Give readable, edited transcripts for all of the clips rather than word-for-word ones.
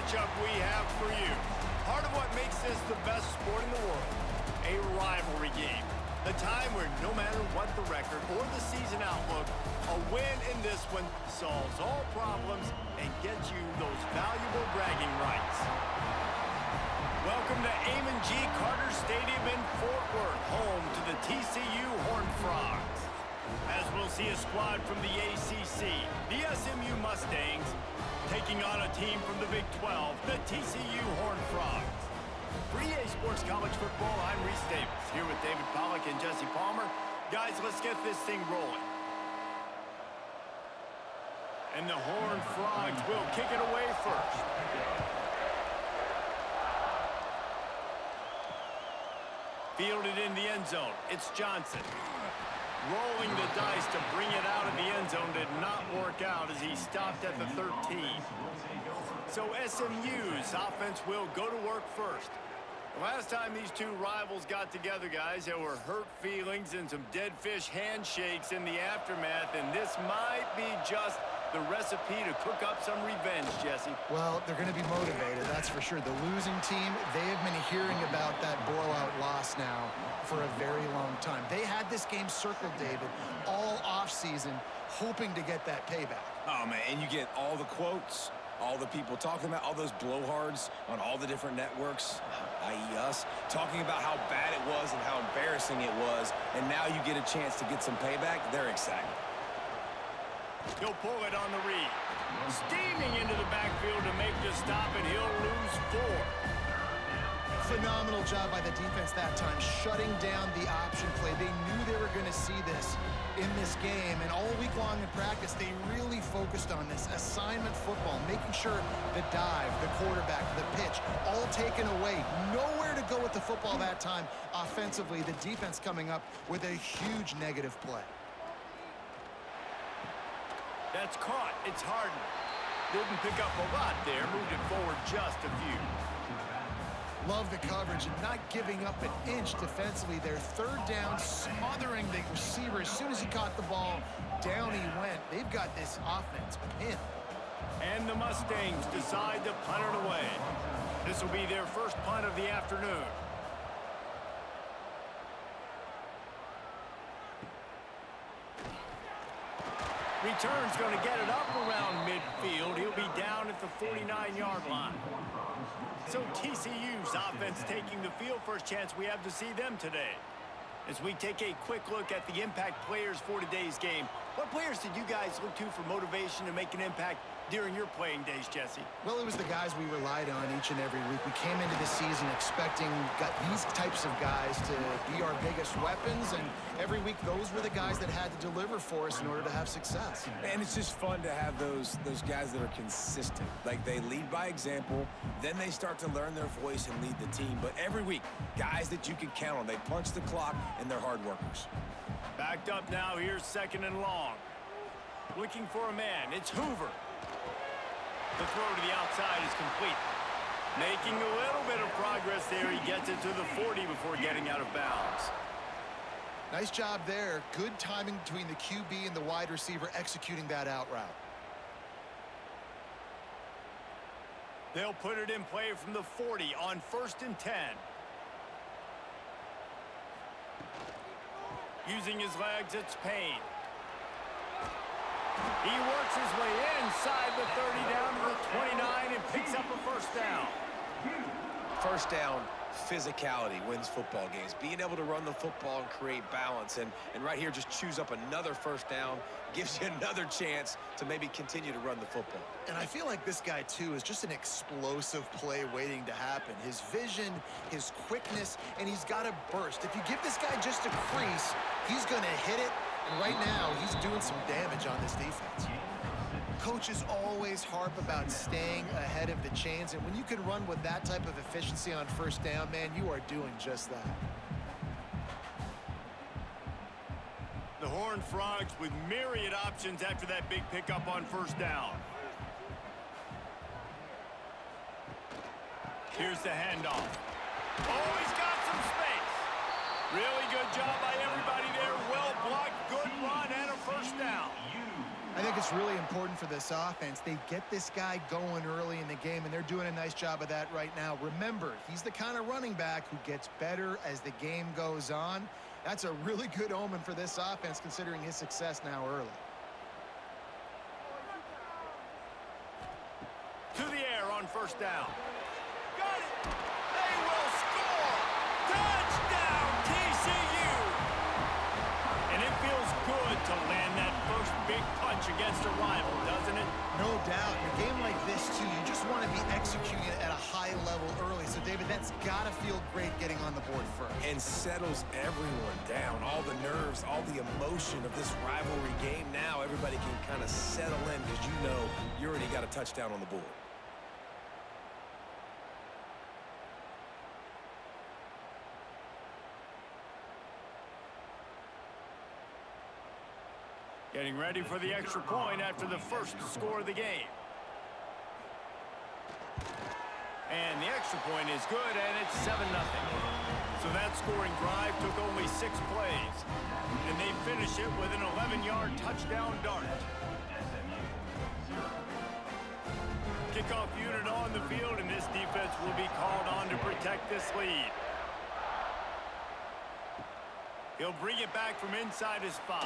matchup we have for you. Part of what makes this the best sport in the world, a rivalry game. The time where no matter what the record or the season outlook, a win in this one solves all problems and gets you those valuable bragging rights. Welcome to Amon G. Carter Stadium in Fort Worth, home to the TCU Horned Frogs. As we'll see a squad from the ACC, the SMU Mustangs, taking on a team from the Big 12, the TCU Horned Frogs. For EA Sports College Football, I'm Reese Davis, here with David Pollack and Jesse Palmer. Guys, let's get this thing rolling. And the Horned Frogs will kick it away first. Fielded in the end zone, it's Johnson. Rolling the dice to bring it out of the end zone did not work out as he stopped at the 13. So SMU's offense will go to work first. The last time these two rivals got together, guys, there were hurt feelings and some dead fish handshakes in the aftermath, and this might be just the recipe to cook up some revenge, Jesse. Well, they're going to be motivated, that's for sure. The losing team, they have been hearing about that blowout loss now for a very long time. They had this game circled, David, all offseason, hoping to get that payback. Oh, man, and you get all the quotes, all the people talking about all those blowhards on all the different networks, i.e. us, talking about how bad it was and how embarrassing it was, and now you get a chance to get some payback. They're excited. He'll pull it on the read. Steaming into the backfield to make the stop, and he'll lose 4. Phenomenal job by the defense that time, shutting down the option play. They knew they were going to see this in this game, and all week long in practice, they really focused on this assignment football, making sure the dive, the quarterback, the pitch, all taken away. Nowhere to go with the football that time. Offensively, the defense coming up with a huge negative play. That's caught. It's Harden. Didn't pick up a lot there. Moved it forward just a few. Love the coverage and not giving up an inch defensively. Their third down, smothering the receiver. As soon as he caught the ball, down he went. They've got this offense pinned. And the Mustangs decide to punt it away. This will be their first punt of the afternoon. Return's going to get it up around midfield. He'll be down at the 49-yard line. So TCU's offense taking the field. First chance we have to see them today. As we take a quick look at the impact players for today's game, what players did you guys look to for motivation to make an impact during your playing days, Jesse? Well, it was the guys we relied on each and every week. We came into the season expecting these types of guys to be our biggest weapons, and every week those were the guys that had to deliver for us in order to have success. And it's just fun to have those guys that are consistent. Like, they lead by example, then they start to learn their voice and lead the team. But every week, guys that you can count on. They punch the clock, and they're hard workers. Backed up now, here's 2nd and long. Looking for a man, it's Hoover. The throw to the outside is complete. Making a little bit of progress there. He gets it to the 40 before getting out of bounds. Nice job there. Good timing between the QB and the wide receiver executing that out route. They'll put it in play from the 40 on 1st and 10. Using his legs, it's Payne. He works his way inside the 30 down to the 29 and picks up a first down. First down, physicality wins football games. Being able to run the football and create balance. And right here, just choose up another first down, gives you another chance to maybe continue to run the football. And I feel like this guy, too, is just an explosive play waiting to happen. His vision, his quickness, and he's got a burst. If you give this guy just a crease, he's going to hit it. And right now, he's doing some damage on this defense. Coaches always harp about staying ahead of the chains, and when you can run with that type of efficiency on first down, man, you are doing just that. The Horned Frogs with myriad options after that big pickup on first down. Here's the handoff. Oh, he's got some space. Really good job by everybody there. Well blocked, good run, and a first down. I think think it's really important for this offense. They get this guy going early in the game, and they're doing a nice job of that right now. Remember, he's the kind of running back who gets better as the game goes on. That's a really good omen for this offense, considering his success now early. To the air on first down. Got it. They will score. Touchdown, TCU. And it feels good to land that first big punch against a rival, doesn't it? No doubt. In a game like this, too, you just want to be executing it at a high level early. So, David, that's got to feel great getting on the board first. And settles everyone down. All the nerves, all the emotion of this rivalry game. Now everybody can kind of settle in because you know you already got a touchdown on the board. Getting ready for the extra point after the first score of the game. And the extra point is good, and it's 7-0. So that scoring drive took only 6 plays. And they finish it with an 11-yard touchdown dart. Kickoff unit on the field, and this defense will be called on to protect this lead. He'll bring it back from inside his 5.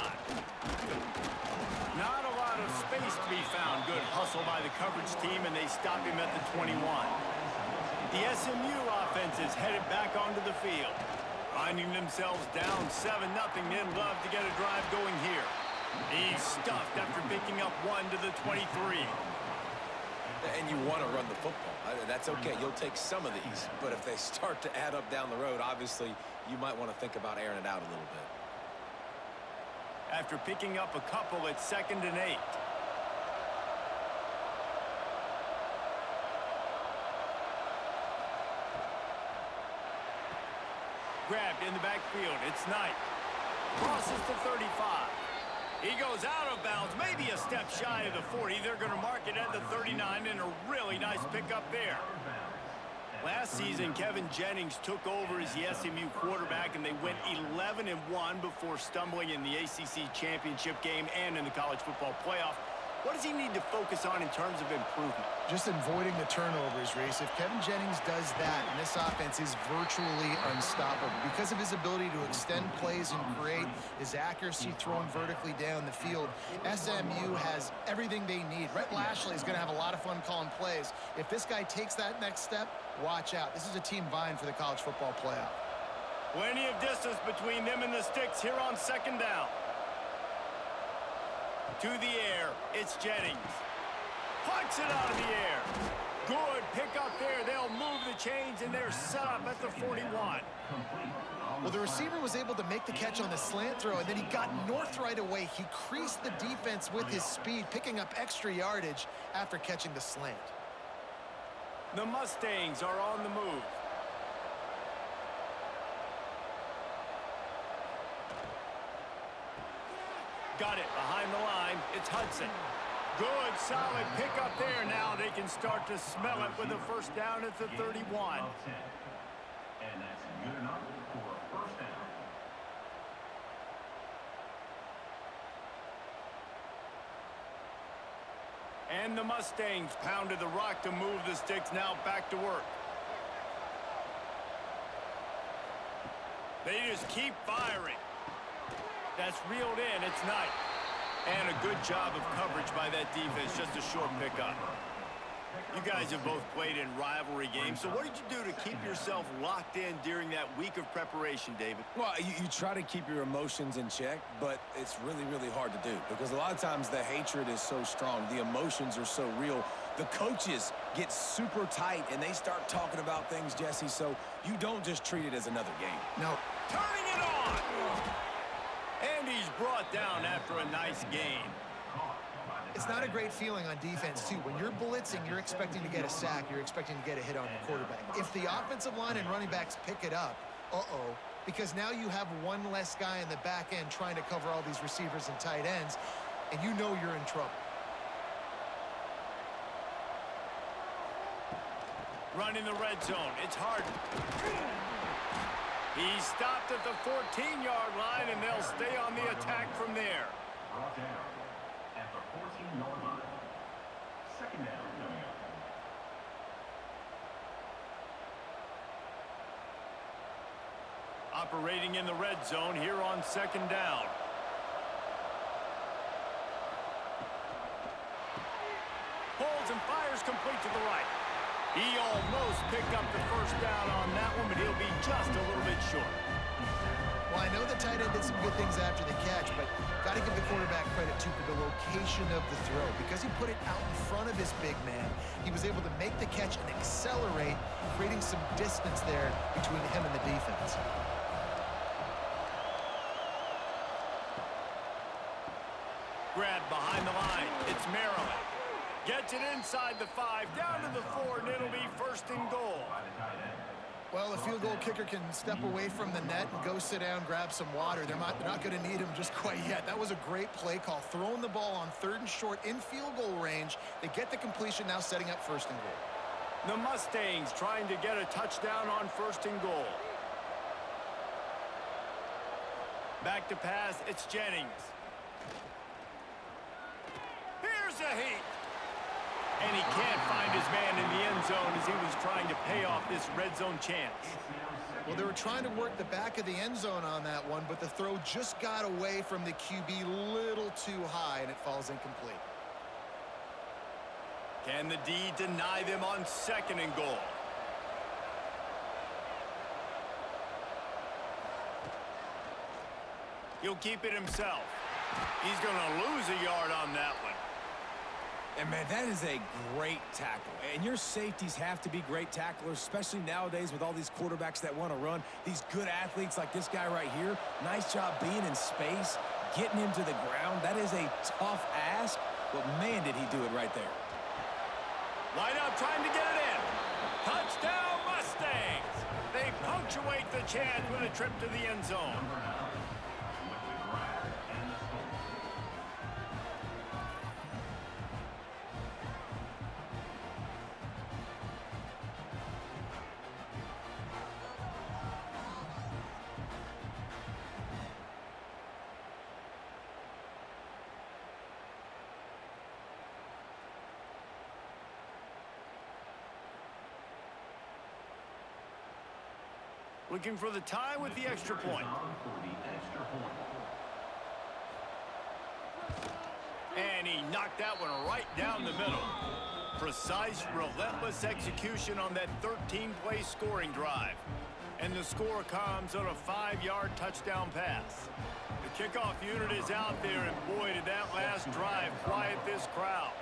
Not a lot of space to be found. Good hustle by the coverage team, and they stop him at the 21. The SMU offense is headed back onto the field. Finding themselves down 7-0, they'd love to get a drive going here. He's stuffed after picking up 1 to the 23. And you want to run the football. That's okay. You'll take some of these. But if they start to add up down the road, obviously, you might want to think about airing it out a little bit. After picking up a couple, it's 2nd and 8. Grabbed in the backfield. It's Knight. Crosses to 35. He goes out of bounds, maybe a step shy of the 40. They're going to mark it at the 39, and a really nice pickup there. Last season, Kevin Jennings took over as the SMU quarterback, and they went 11-1 before stumbling in the ACC championship game and in the college football playoff. What does he need to focus on in terms of improvement? Just avoiding the turnovers, Reese. If Kevin Jennings does that, and this offense is virtually unstoppable because of his ability to extend plays and create, his accuracy throwing vertically down the field, SMU has everything they need. Rhett Lashley is going to have a lot of fun calling plays. If this guy takes that next step, watch out. This is a team vying for the college football playoff. Plenty of distance between them and the sticks here on 2nd down. To the air, it's Jennings. Punts it out of the air. Good pick up there. They'll move the chains, and they're set up at the 41. Well, the receiver was able to make the catch on the slant throw, and then he got north right away. He creased the defense with his speed, picking up extra yardage after catching the slant. The Mustangs are on the move. Got it behind the line. It's Hudson. Good, solid pickup there. Now they can start to smell it with a first down at the 31. And that's good enough for a first down. And the Mustangs pounded the rock to move the sticks. Now back to work. They just keep firing. That's reeled in. It's Knight. And a good job of coverage by that defense. Just a short pickup. You guys have both played in rivalry games. So what did you do to keep yourself locked in during that week of preparation, David? Well, you try to keep your emotions in check, but it's really, really hard to do because a lot of times the hatred is so strong. The emotions are so real. The coaches get super tight, and they start talking about things, Jesse, so you don't just treat it as another game. No. Turning it on! And he's brought down after a nice gain. It's not a great feeling on defense, too. When you're blitzing, you're expecting to get a sack. You're expecting to get a hit on the quarterback. If the offensive line and running backs pick it up, because now you have one less guy in the back end trying to cover all these receivers and tight ends, and you know you're in trouble. Running the red zone. It's Harden. He stopped at the 14-yard line, and they'll stay on the attack from there. Brought down at the 14. operating in the red zone here on second down. Pulls and fires complete to the right. He almost picked up the first down on that one, but he'll be just a little bit short. Well, I know the tight end did some good things after the catch, but got to give the quarterback credit, too, for the location of the throw. Because he put it out in front of his big man, he was able to make the catch and accelerate, creating some distance there between him and the defense. Grab behind the line. It's Maryland. Gets it inside the 5, down to the 4, and it'll be first and goal. Well, a field goal kicker can step away from the net and go sit down, grab some water. They're not going to need him just quite yet. That was a great play call. Throwing the ball on 3rd and short in field goal range. They get the completion, now setting up first and goal. The Mustangs trying to get a touchdown on first and goal. Back to pass, it's Jennings. Here's a heat. And he can't find his man in the end zone as he was trying to pay off this red zone chance. Well, they were trying to work the back of the end zone on that one, but the throw just got away from the QB a little too high, and it falls incomplete. Can the D deny them on second and goal? He'll keep it himself. He's going to lose a yard on that one. And, man, that is a great tackle. And your safeties have to be great tacklers, especially nowadays with all these quarterbacks that want to run. These good athletes like this guy right here, nice job being in space, getting him to the ground. That is a tough ask, but, man, did he do it right there. Line up trying to get it in. Touchdown, Mustangs. They punctuate the chance with a trip to the end zone. Looking for the tie with the extra point. And he knocked that one right down the middle. Precise, relentless execution on that 13-play scoring drive. And the score comes on a 5-yard touchdown pass. The kickoff unit is out there, and boy, did that last drive quiet this crowd.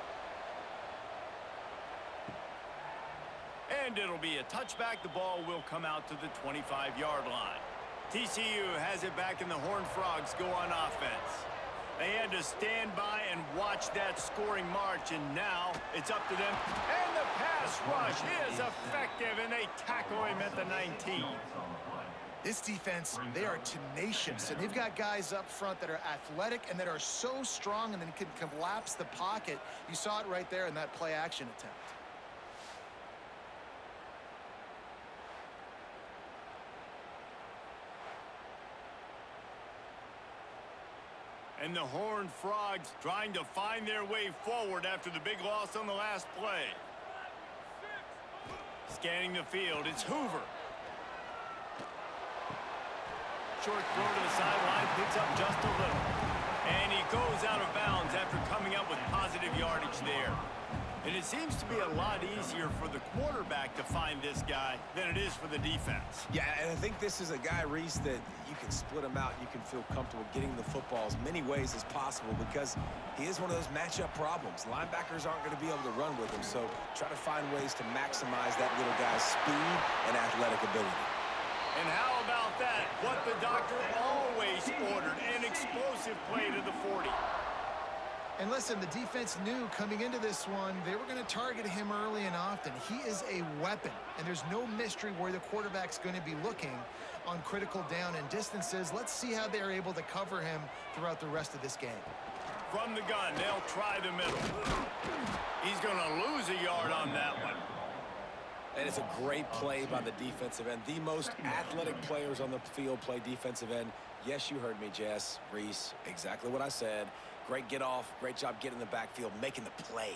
And it'll be a touchback. The ball will come out to the 25-yard line. TCU has it back, and the Horned Frogs go on offense. They had to stand by and watch that scoring march, and now it's up to them. And the pass rush is effective, and they tackle him at the 19. This defense, they are tenacious, and they've got guys up front that are athletic and that are so strong and then can collapse the pocket. You saw it right there in that play-action attempt. And the Horned Frogs trying to find their way forward after the big loss on the last play. Scanning the field, it's Hoover. Short throw to the sideline, picks up just a little. And he goes out of bounds after coming up with positive yardage there. And it seems to be a lot easier for the quarterback to find this guy than it is for the defense. Yeah, and I think this is a guy, Reese, that you can split him out. You can feel comfortable getting the football as many ways as possible because he is one of those matchup problems. Linebackers aren't going to be able to run with him, so try to find ways to maximize that little guy's speed and athletic ability. And how about that? What the doctor always ordered, an explosive play to the 40. And listen, the defense knew coming into this one, they were going to target him early and often. He is a weapon, and there's no mystery where the quarterback's going to be looking on critical down and distances. Let's see how they're able to cover him throughout the rest of this game. From the gun, they'll try the middle. He's going to lose a yard on that one. And it's a great play by the defensive end. The most athletic players on the field play defensive end. Yes, you heard me, Jess, Reese, exactly what I said. Great get off, great job getting in the backfield, making the play.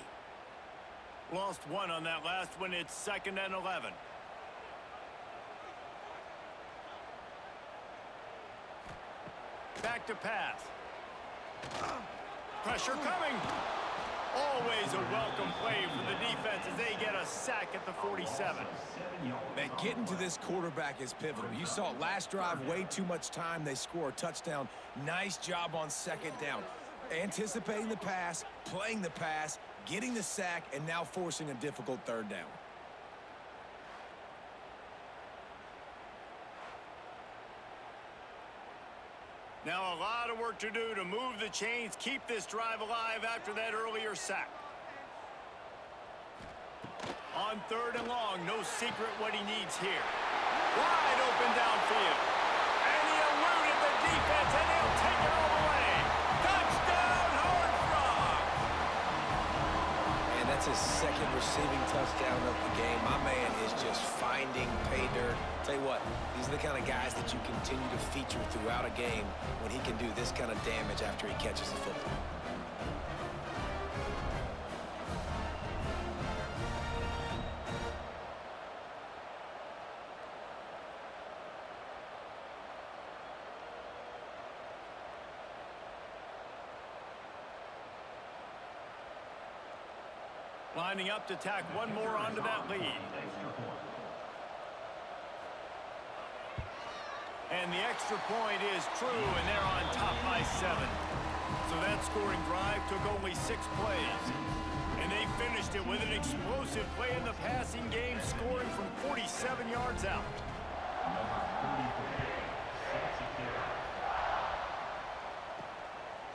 Lost one on that last one. It's 2nd and 11. Back to pass. Pressure coming. Always a welcome play for the defense as they get a sack at the 47. Man, getting to this quarterback is pivotal. You saw last drive, way too much time. They score a touchdown. Nice job on second down. Anticipating the pass, playing the pass, getting the sack, and now forcing a difficult third down. Now a lot of work to do to move the chains, keep this drive alive after that earlier sack. On third and long, no secret what he needs here. Wide open downfield. And he eluded the defense, and he'll take it all the way. Touchdown, Horned Frogs! And that's his second receiving touchdown of the game. My man is just finding pay dirt. Tell you what, these are the kind of guys that you continue to feature throughout a game when he can do this kind of damage after he catches the football. Lining up to tack one more onto that lead. And the extra point is true, and they're on top by 7. So that scoring drive took only 6 plays. And they finished it with an explosive play in the passing game, scoring from 47 yards out.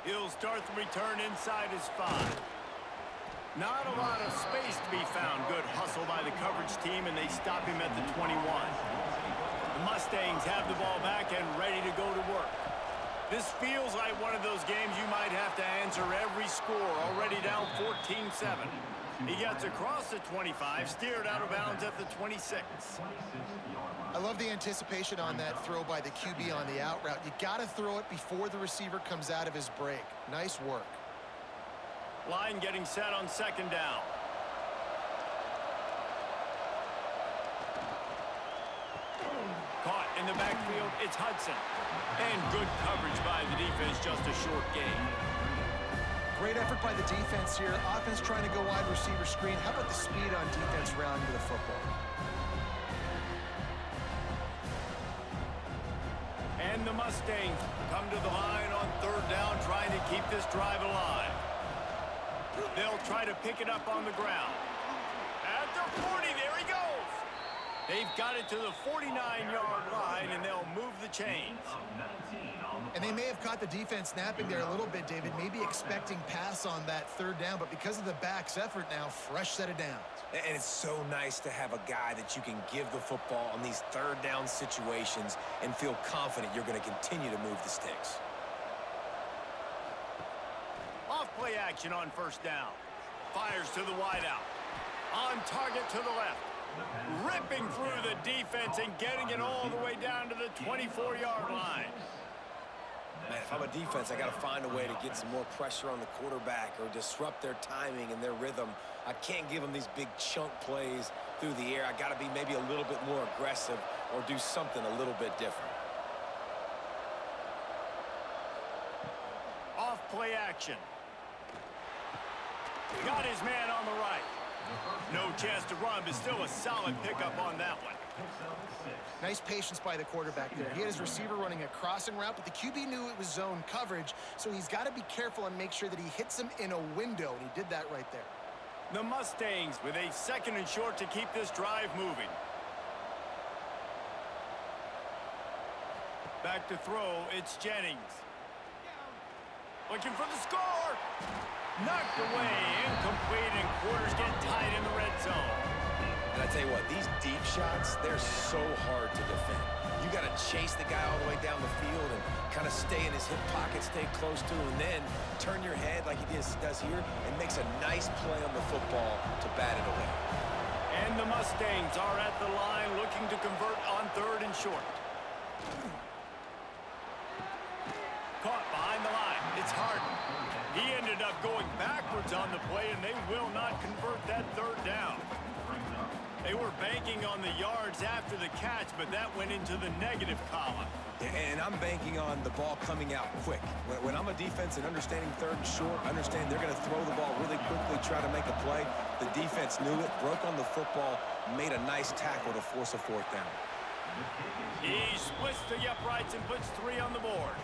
He'll start the return inside his 5. Not a lot of space to be found. Good hustle by the coverage team, and they stop him at the 21. The Mustangs have the ball back and ready to go to work. This feels like one of those games you might have to answer every score, already down 14-7. He gets across the 25, steered out of bounds at the 26. I love the anticipation on that throw by the QB on the out route. You got to throw it before the receiver comes out of his break. Nice work. Line getting set on second down. Caught in the backfield, it's Hudson. And good coverage by the defense, just a short gain. Great effort by the defense here. Offense trying to go wide receiver screen. How about the speed on defense rounding to the football? And the Mustangs come to the line on third down, trying to keep this drive alive. They'll try to pick it up on the ground. At their 40, there he goes. They've got it to the 49-yard line, and they'll move the chains. And they may have caught the defense napping there a little bit, David, maybe expecting pass on that third down, but because of the back's effort now, fresh set of downs. And it's so nice to have a guy that you can give the football on these third down situations and feel confident you're going to continue to move the sticks. Off-play action on first down. Fires to the wideout. On target to the left. Ripping through the defense and getting it all the way down to the 24-yard line. Man, if I'm a defense, I got to find a way to get some more pressure on the quarterback or disrupt their timing and their rhythm. I can't give them these big chunk plays through the air. I got to be maybe a little bit more aggressive or do something a little bit different. Off-play action. Got his man on the right. No chance to run, but still a solid pickup on that one. Nice patience by the quarterback there. He had his receiver running a crossing route, but the QB knew it was zone coverage, so he's got to be careful and make sure that he hits him in a window, and he did that right there. The Mustangs with a second and short to keep this drive moving. Back to throw, it's Jennings. Looking for the score! Knocked away, incomplete, and quarters get tight in the red zone. And I tell you what, these deep shots, they're so hard to defend. You got to chase the guy all the way down the field and kind of stay in his hip pocket, stay close to him, and then turn your head like he does here and makes a nice play on the football to bat it away. And the Mustangs are at the line looking to convert on third and short. Caught behind the line. It's Harden. He ended up going backwards on the play, and they will not convert that third down. They were banking on the yards after the catch, but that went into the negative column. And I'm banking on the ball coming out quick. When I'm a defense and understanding third and short, understand they're going to throw the ball really quickly, try to make a play. The defense knew it, broke on the football, made a nice tackle to force a fourth down. He splits the uprights and puts 3 on the board.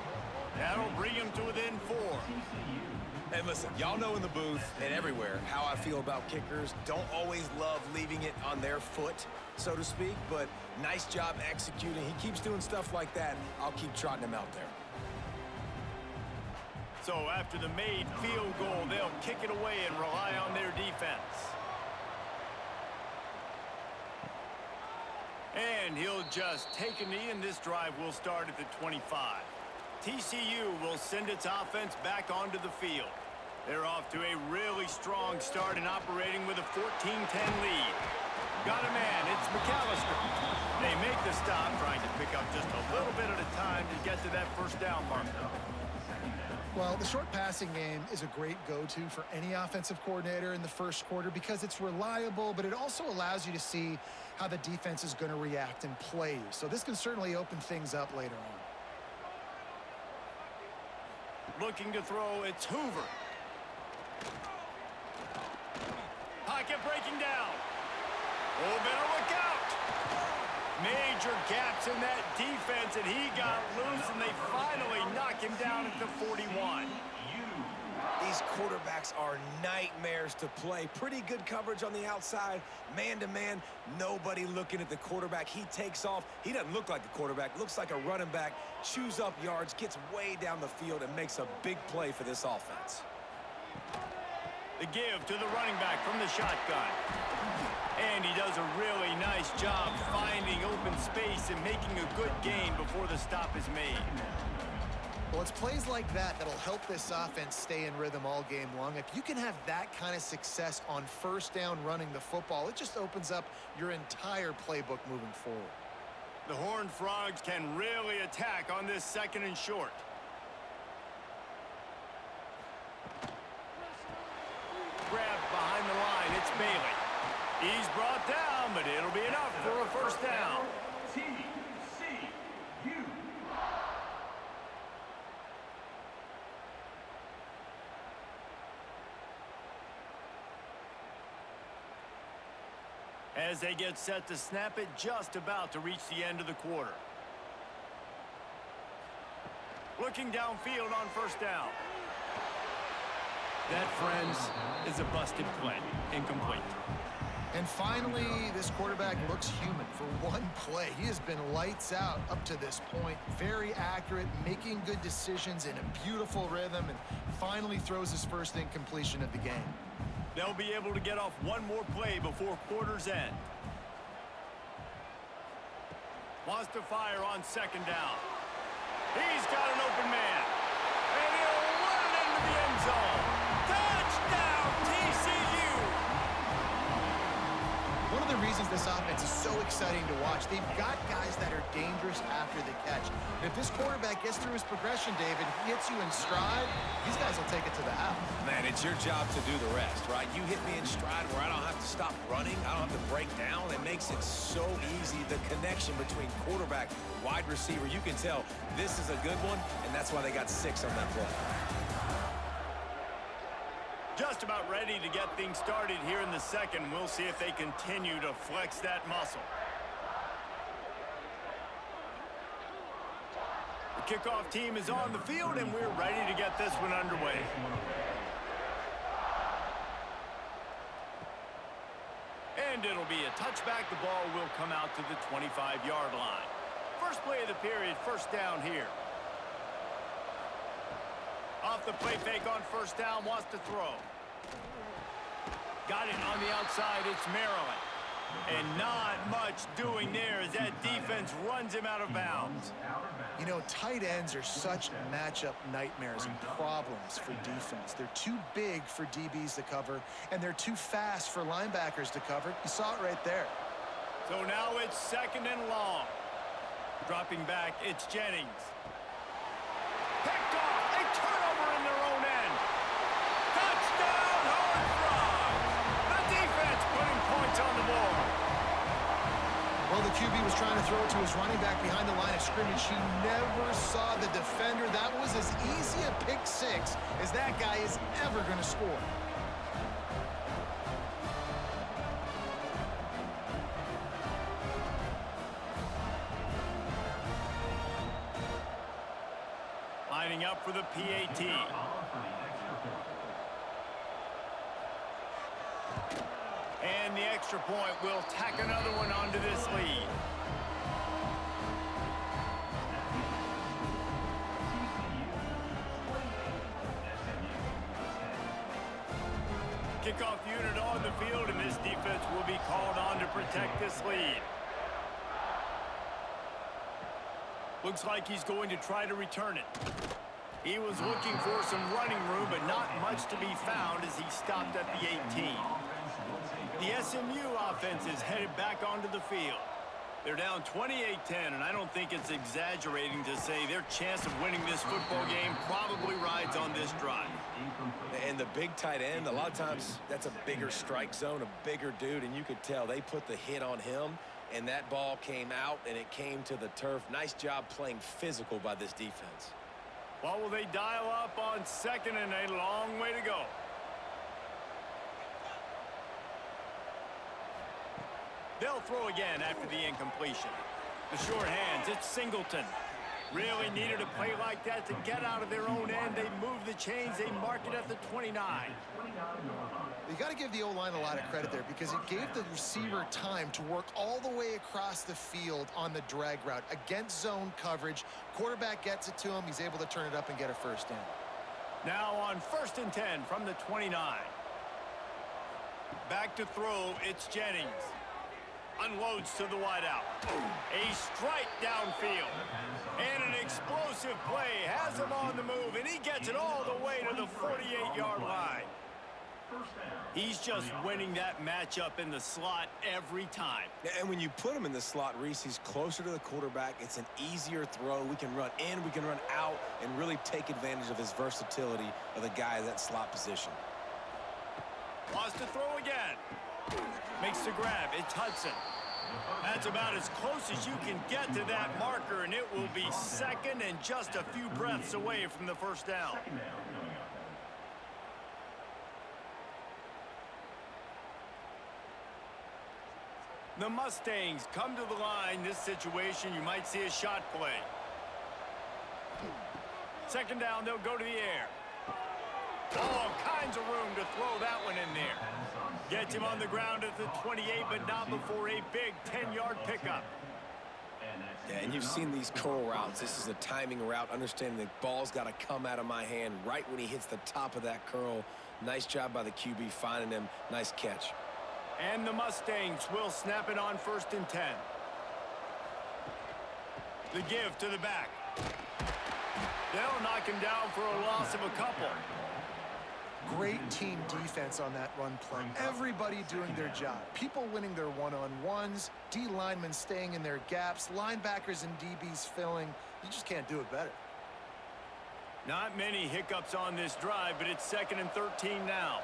That'll bring him to within 4. And listen, y'all know in the booth and everywhere how I feel about kickers. Don't always love leaving it on their foot, so to speak, but nice job executing. He keeps doing stuff like that. I'll keep trotting him out there. So after the made field goal, they'll kick it away and rely on their defense. And he'll just take a knee, and this drive will start at the 25. TCU will send its offense back onto the field. They're off to a really strong start and operating with a 14-10 lead. Got a man, it's McAllister. They make the stop, trying to pick up just a little bit at a time to get to that first down marker. Well, the short passing game is a great go-to for any offensive coordinator in the first quarter because it's reliable, but it also allows you to see how the defense is going to react and play. So this can certainly open things up later on. Looking to throw, it's Hoover. Pocket breaking down. Oh, better look out. Major gaps in that defense, and he got loose, and they finally knock him down at the 41. These quarterbacks are nightmares to play. Pretty good coverage on the outside. Man-to-man, nobody looking at the quarterback. He takes off. He doesn't look like a quarterback. Looks like a running back. Chews up yards, gets way down the field, and makes a big play for this offense. The give to the running back from the shotgun. And he does a really nice job finding open space and making a good gain before the stop is made. Well, it's plays like that that'll help this offense stay in rhythm all game long. If you can have that kind of success on first down running the football, it just opens up your entire playbook moving forward. The Horned Frogs can really attack on this second and short. Grabbed behind the line, it's Bailey. He's brought down, but it'll be enough for a first down. TCU. As they get set to snap it, just about to reach the end of the quarter. Looking downfield on first down. That, friends, is a busted play. Incomplete. And finally, this quarterback looks human for one play. He has been lights out up to this point. Very accurate, making good decisions in a beautiful rhythm, and finally throws his first incompletion of the game. They'll be able to get off one more play before quarter's end. Wants to fire on second down. He's got an open man. And he'll run it into the end zone. Touchdown, TCU! One of the reasons this offense is so exciting to watch, they've got guys that are dangerous after the catch. And if this quarterback gets through his progression, David, he hits you in stride, these guys will take it to the house. Man, it's your job to do the rest, right? You hit me in stride where I don't have to stop running. I don't have to break down. It makes it so easy. The connection between quarterback, wide receiver, you can tell this is a good one, and that's why they got 6 on that play. Just about ready to get things started here in the second. We'll see if they continue to flex that muscle. The kickoff team is on the field, and we're ready to get this one underway. And it'll be a touchback. The ball will come out to the 25-yard line. First play of the period, first down here. Off the play fake on first down, wants to throw. Got it on the outside, it's Maryland. And not much doing there as that defense runs him out of bounds. You know, tight ends are such matchup nightmares and problems for defense. They're too big for DBs to cover, and they're too fast for linebackers to cover. You saw it right there. So now it's second and long. Dropping back, it's Jennings. Picked off, a turnover in their own end. Touchdown, Horned Frogs! The defense putting points on the board. QB was trying to throw it to his running back behind the line of scrimmage. He never saw the defender. That was as easy a pick six as that guy is ever going to score. Lining up for the PAT. And the extra point will tack another one onto this lead. Kickoff unit on the field, and this defense will be called on to protect this lead. Looks like he's going to try to return it. He was looking for some running room, but not much to be found as he stopped at the 18. The SMU offense is headed back onto the field. They're down 28-10, and I don't think it's exaggerating to say their chance of winning this football game probably rides on this drive. And the big tight end, a lot of times that's a bigger strike zone, a bigger dude, and you could tell they put the hit on him, and that ball came out, and it came to the turf. Nice job playing physical by this defense. Well, will they dial up on second and a long way to go? They'll throw again after the incompletion. The short hands, it's Singleton. Really needed a play like that to get out of their own end. They move the chains, they mark it at the 29. You got to give the O-line a lot of credit there because it gave the receiver time to work all the way across the field on the drag route against zone coverage. Quarterback gets it to him. He's able to turn it up and get a first down. Now on 1st and 10 from the 29. Back to throw, it's Jennings. Unloads to the wideout. A strike downfield. And an explosive play has him on the move, and he gets it all the way to the 48-yard line. He's just winning that matchup in the slot every time. And when you put him in the slot, Reese, he's closer to the quarterback. It's an easier throw. We can run in, we can run out, and really take advantage of his versatility of the guy in that slot position. Wants to throw again. Makes the grab. It's Hudson. That's about as close as you can get to that marker, and it will be second and just a few breaths away from the first down. The Mustangs come to the line. This situation, you might see a shot play. Second down, they'll go to the air. All kinds of room to throw that one in there. Gets him on the ground at the 28, but not before a big 10-yard pickup. Yeah, and you've seen these curl routes. This is a timing route, understanding the ball's got to come out of my hand right when he hits the top of that curl. Nice job by the QB finding him. Nice catch. And the Mustangs will snap it on 1st and 10. The give to the back. They'll knock him down for a loss of a couple. Great team defense on that run play. Everybody doing their job. People winning their one-on-ones, D linemen staying in their gaps, linebackers and DBs filling. You just can't do it better. Not many hiccups on this drive, but it's 2nd and 13 now.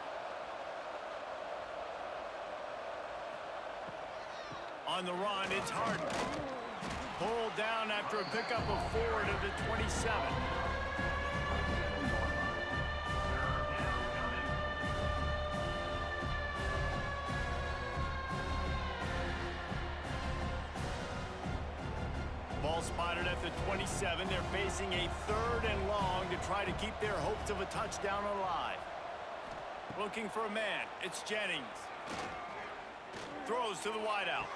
On the run, it's Harden. Pulled down after a pickup of 4 to the 27. Ball spotted at the 27. They're facing a 3rd and long to try to keep their hopes of a touchdown alive. Looking for a man. It's Jennings. Throws to the wideout.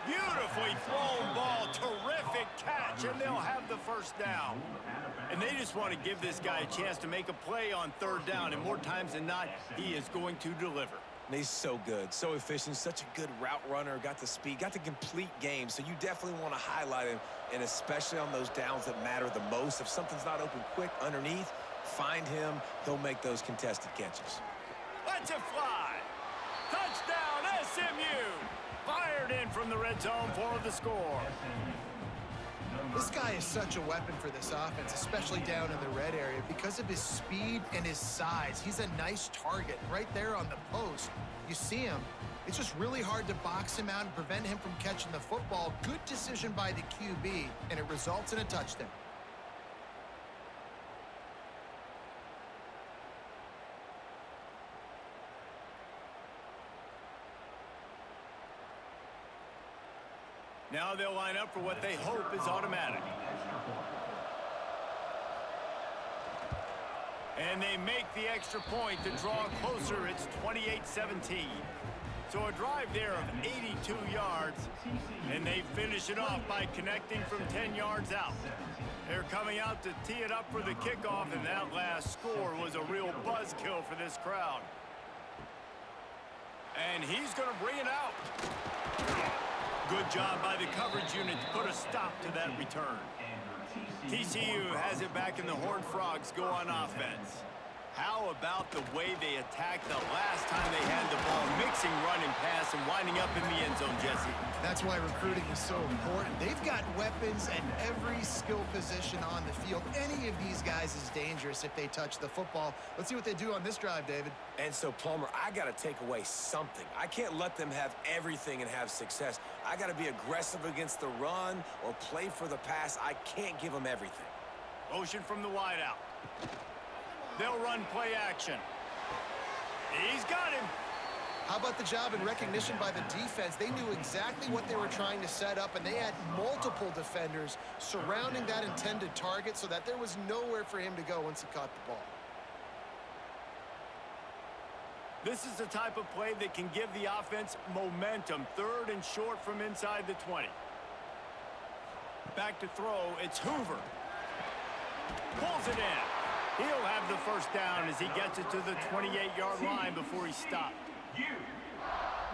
Beautifully thrown ball. Terrific catch, and they'll have the first down. And they just want to give this guy a chance to make a play on 3rd down, and more times than not, he is going to deliver. He's so good, so efficient, such a good route runner, got the speed, got the complete game, so you definitely want to highlight him, and especially on those downs that matter the most. If something's not open quick underneath, find him. He'll make those contested catches. Let's it fly. Touchdown, SMU. Fired in from the red zone for the score. This guy is such a weapon for this offense, especially down in the red area, because of his speed and his size. He's a nice target right there on the post. You see him. It's just really hard to box him out and prevent him from catching the football. Good decision by the QB, and it results in a touchdown. Now they'll line up for what they hope is automatic. And they make the extra point to draw closer. It's 28-17. So a drive there of 82 yards, and they finish it off by connecting from 10 yards out. They're coming out to tee it up for the kickoff, and that last score was a real buzzkill for this crowd. And he's going to bring it out. Good job by the coverage unit to put a stop to that return. TCU has it back, and the Horned Frogs go on offense. How about the way they attacked the last time they had the ball, mixing run and pass and winding up in the end zone, Jesse? That's why recruiting is so important. They've got weapons at every skill position on the field. Any of these guys is dangerous if they touch the football. Let's see what they do on this drive, David. And so, Palmer, I got to take away something. I can't let them have everything and have success. I got to be aggressive against the run or play for the pass. I can't give them everything. Motion from the wideout. They'll run play action. He's got him. How about the job and recognition by the defense? They knew exactly what they were trying to set up, and they had multiple defenders surrounding that intended target so that there was nowhere for him to go once he caught the ball. This is the type of play that can give the offense momentum. Third and short from inside the 20. Back to throw. It's Hoover. Pulls it in. He'll have the first down as he gets it to the 28-yard line before he stopped.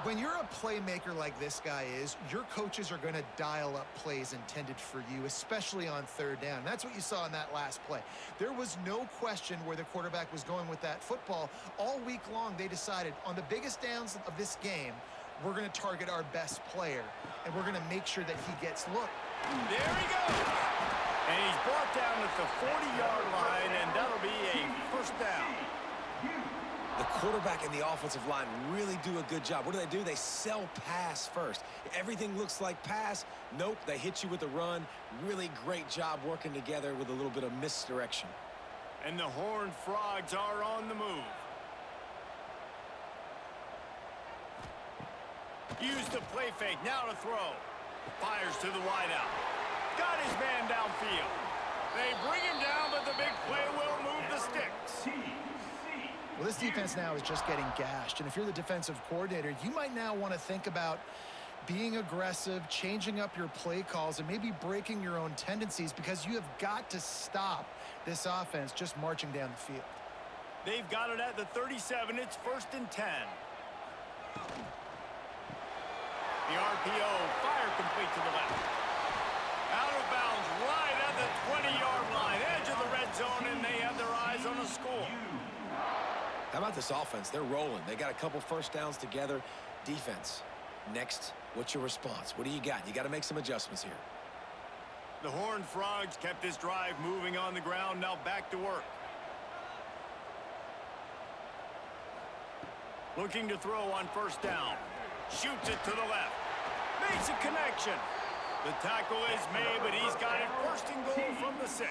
When you're a playmaker like this guy is, your coaches are going to dial up plays intended for you, especially on third down. That's what you saw in that last play. There was no question where the quarterback was going with that football. All week long, they decided on the biggest downs of this game, we're going to target our best player, and we're going to make sure that he gets looked. There he goes. And he's brought down at the 40-yard line, and that'll be a first down. The quarterback and the offensive line really do a good job. What do? They sell pass first. Everything looks like pass. Nope, they hit you with a run. Really great job working together with a little bit of misdirection. And the Horned Frogs are on the move. Use the play fake, now to throw. Fires to the wideout. Got his man downfield. They bring him down, but the big play will move the sticks. Well, this defense now is just getting gashed, and if you're the defensive coordinator, you might now want to think about being aggressive, changing up your play calls, and maybe breaking your own tendencies, because you have got to stop this offense just marching down the field. They've got it at the 37. It's 1st and 10. The RPO, fire complete to the left. Out of bounds, right at the 20-yard line, edge of the red zone, and they have their eyes on a score. How about this offense? They're rolling. They got a couple first downs together. Defense. Next, what's your response? What do you got? You got to make some adjustments here. The Horned Frogs kept this drive moving on the ground. Now back to work. Looking to throw on first down. Shoots it to the left. Makes a connection. The tackle is made, but he's got it 1st and goal from the 6.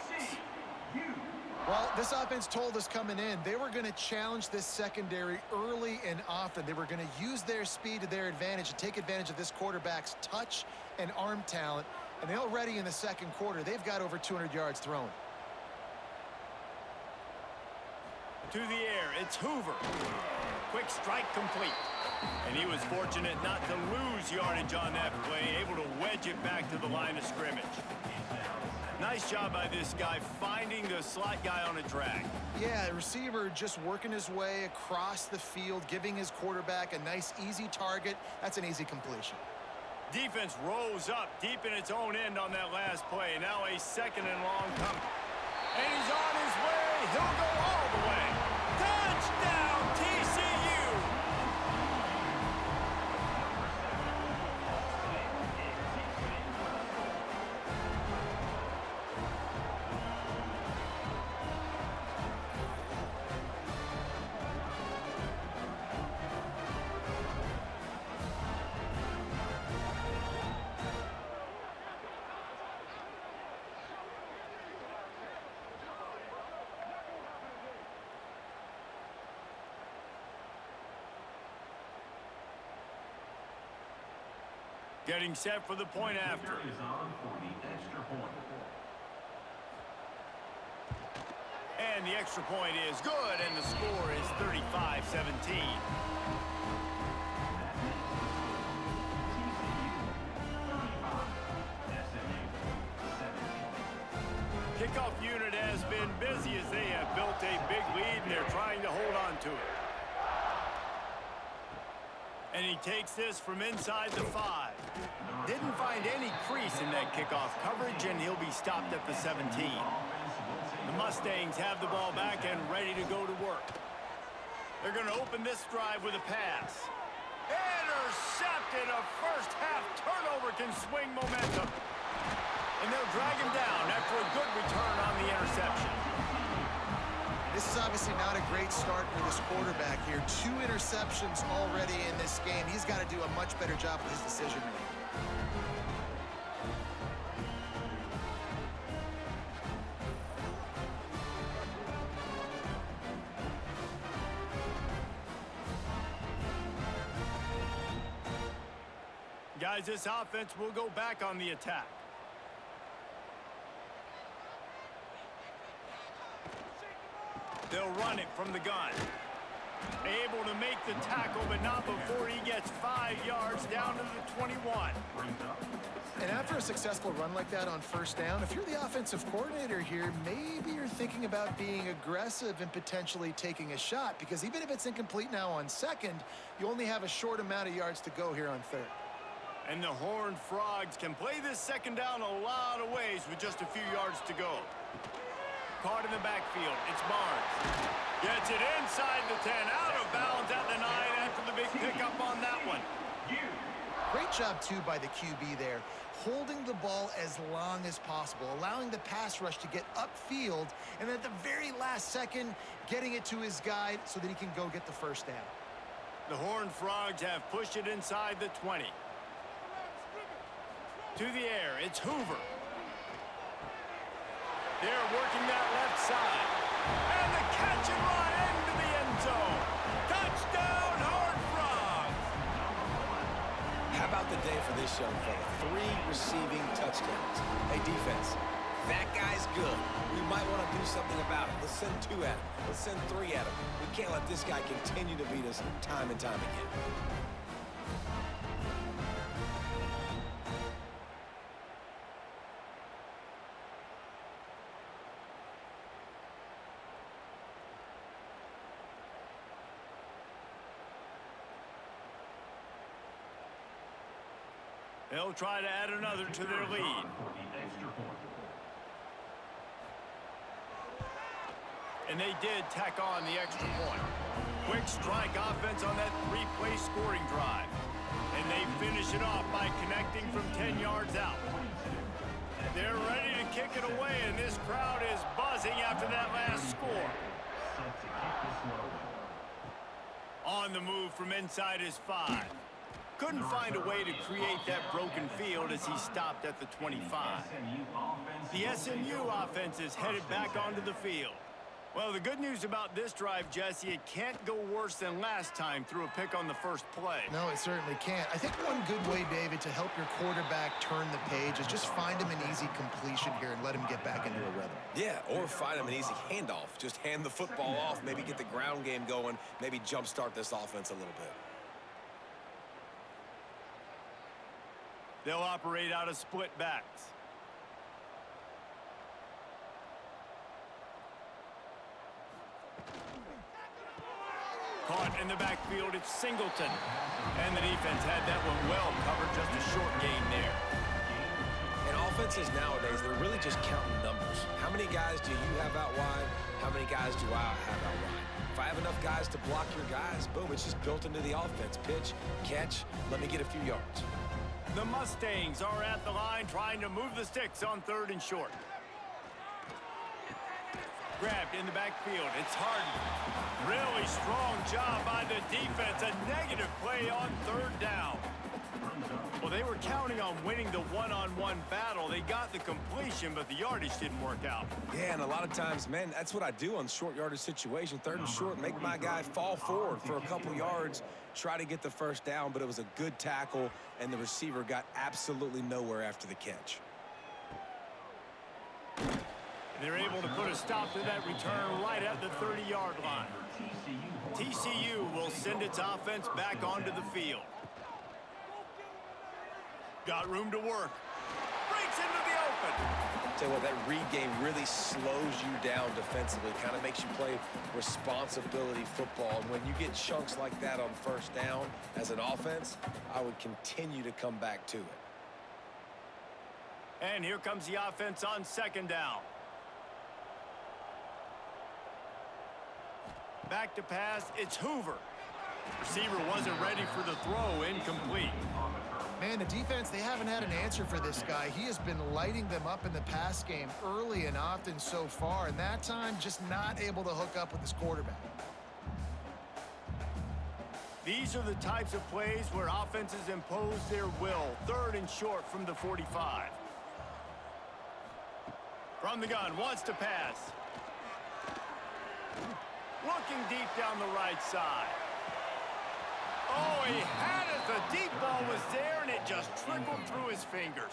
Well, this offense told us coming in they were going to challenge this secondary early and often. They were going to use their speed to their advantage and take advantage of this quarterback's touch and arm talent. And already in the second quarter, they've got over 200 yards thrown. To the air, it's Hoover. Quick strike complete. And he was fortunate not to lose yardage on that play, able to wedge it back to the line of scrimmage. Nice job by this guy finding the slot guy on a drag. Yeah, the receiver just working his way across the field, giving his quarterback a nice, easy target. That's an easy completion. Defense rose up deep in its own end on that last play. Now a 2nd and long coming. And he's on his way. He'll go all the way. Touchdown, TCU! Getting set for the point after. Kicker is on for the extra point. And the extra point is good, and the score is 35-17. Kickoff unit has been busy as they have built a big lead, and they're trying to hold on to it. And he takes this from inside the 5. Didn't find any crease in that kickoff coverage, and he'll be stopped at the 17. The Mustangs have the ball back and ready to go to work. They're going to open this drive with a pass. Intercepted! A first-half turnover can swing momentum. And they'll drag him down after a good return on the interception. This is obviously not a great start for this quarterback here. 2 interceptions already in this game. He's got to do a much better job with his decision-making. Guys, this offense will go back on the attack. They'll run it from the gun. Able to make the tackle, but not before he gets 5 yards down to the 21. And after a successful run like that on first down, if you're the offensive coordinator here, maybe you're thinking about being aggressive and potentially taking a shot, because even if it's incomplete now on second, you only have a short amount of yards to go here on third. And the Horned Frogs can play this second down a lot of ways with just a few yards to go. Caught in the backfield. It's Barnes. Gets it inside the 10. Out of bounds at the 9 after the big pickup on that one. Great job, too, by the QB there. Holding the ball as long as possible, allowing the pass rush to get upfield, and at the very last second, getting it to his guy so that he can go get the first down. The Horned Frogs have pushed it inside the 20. To the air, it's Hoover. They're working that left side. And the catch and run into the end zone. Touchdown, Horned Frogs! How about the day for this young fella? 3 receiving touchdowns. Hey, defense, that guy's good. We might want to do something about it. Let's send 2 at him. Let's send 3 at him. We can't let this guy continue to beat us time and time again. They'll try to add another to their lead. And they did tack on the extra point. Quick strike offense on that 3-play scoring drive. And they finish it off by connecting from 10 yards out. They're ready to kick it away, and this crowd is buzzing after that last score. On the move from inside his 5. Couldn't find a way to create that broken field as he stopped at the 25. The SMU offense is headed back onto the field. Well, the good news about this drive, Jesse, it can't go worse than last time through a pick on the first play. No, it certainly can't. I think one good way, David, to help your quarterback turn the page is just find him an easy completion here and let him get back into a rhythm. Yeah, or find him an easy handoff. Just hand the football off, maybe get the ground game going, maybe jumpstart this offense a little bit. They'll operate out of split backs. Caught in the backfield, it's Singleton. And the defense had that one well covered, just a short gain there. In offenses nowadays, they're really just counting numbers. How many guys do you have out wide? How many guys do I have out wide? If I have enough guys to block your guys, boom, it's just built into the offense. Pitch, catch, let me get a few yards. The Mustangs are at the line trying to move the sticks on 3rd and short. Grabbed in the backfield. It's Harden. Really strong job by the defense. A negative play on 3rd down. Well, they were counting on winning the one-on-one battle. They got the completion, but the yardage didn't work out. Yeah, and a lot of times, man, that's what I do on short yardage situation. 3rd and short, make my guy fall forward for a couple yards, try to get the first down, but it was a good tackle, and the receiver got absolutely nowhere after the catch. And they're able to put a stop to that return right at the 30-yard line. TCU will send its offense back onto the field. Got room to work. Breaks into the open. Tell you what, that read game really slows you down defensively, kind of makes you play responsibility football. And when you get chunks like that on 1st down as an offense, I would continue to come back to it. And here comes the offense on 2nd down. Back to pass, it's Hoover. Receiver wasn't ready for the throw, incomplete. Man, the defense, they haven't had an answer for this guy. He has been lighting them up in the pass game early and often so far, and that time just not able to hook up with his quarterback. These are the types of plays where offenses impose their will. 3rd and short from the 45. From the gun, wants to pass. Looking deep down the right side. Oh, he had it. The deep ball was there, and it just trickled through his fingers.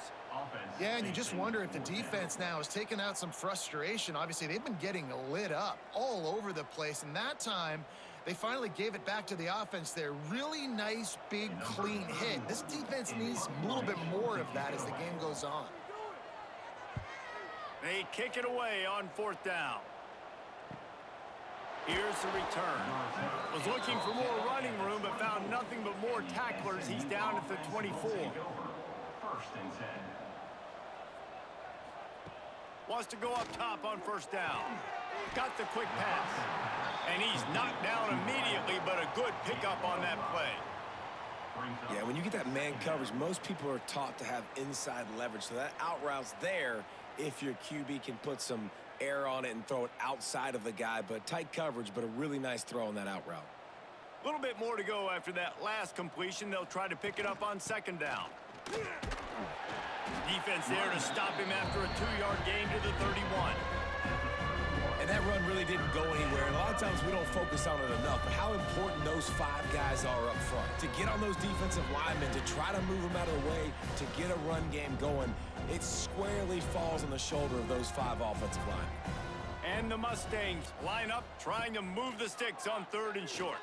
Yeah, and you just wonder if the defense now has taken out some frustration. Obviously, they've been getting lit up all over the place, and that time, they finally gave it back to the offense there. Really nice, big, clean hit. This defense needs a little bit more of that as the game goes on. They kick it away on 4th down. Here's the return. Was looking for more running room, but found nothing but more tacklers. He's down at the 24. 1st and 10. Wants to go up top on 1st down. Got the quick pass. And he's knocked down immediately, but a good pickup on that play. Yeah, when you get that man coverage, most people are taught to have inside leverage. So that out route's there if your QB can put some air on it and throw it outside of the guy, but tight coverage, but a really nice throw on that out route. A little bit more to go after that last completion. They'll try to pick it up on 2nd down. Defense there to stop him after a 2-yard gain to the 31. And that run really didn't go anywhere. And a lot of times we don't focus on it enough, but how important those 5 guys are up front. To get on those defensive linemen, to try to move them out of the way, to get a run game going, it squarely falls on the shoulder of those 5 offensive linemen. And the Mustangs line up trying to move the sticks on 3rd and short.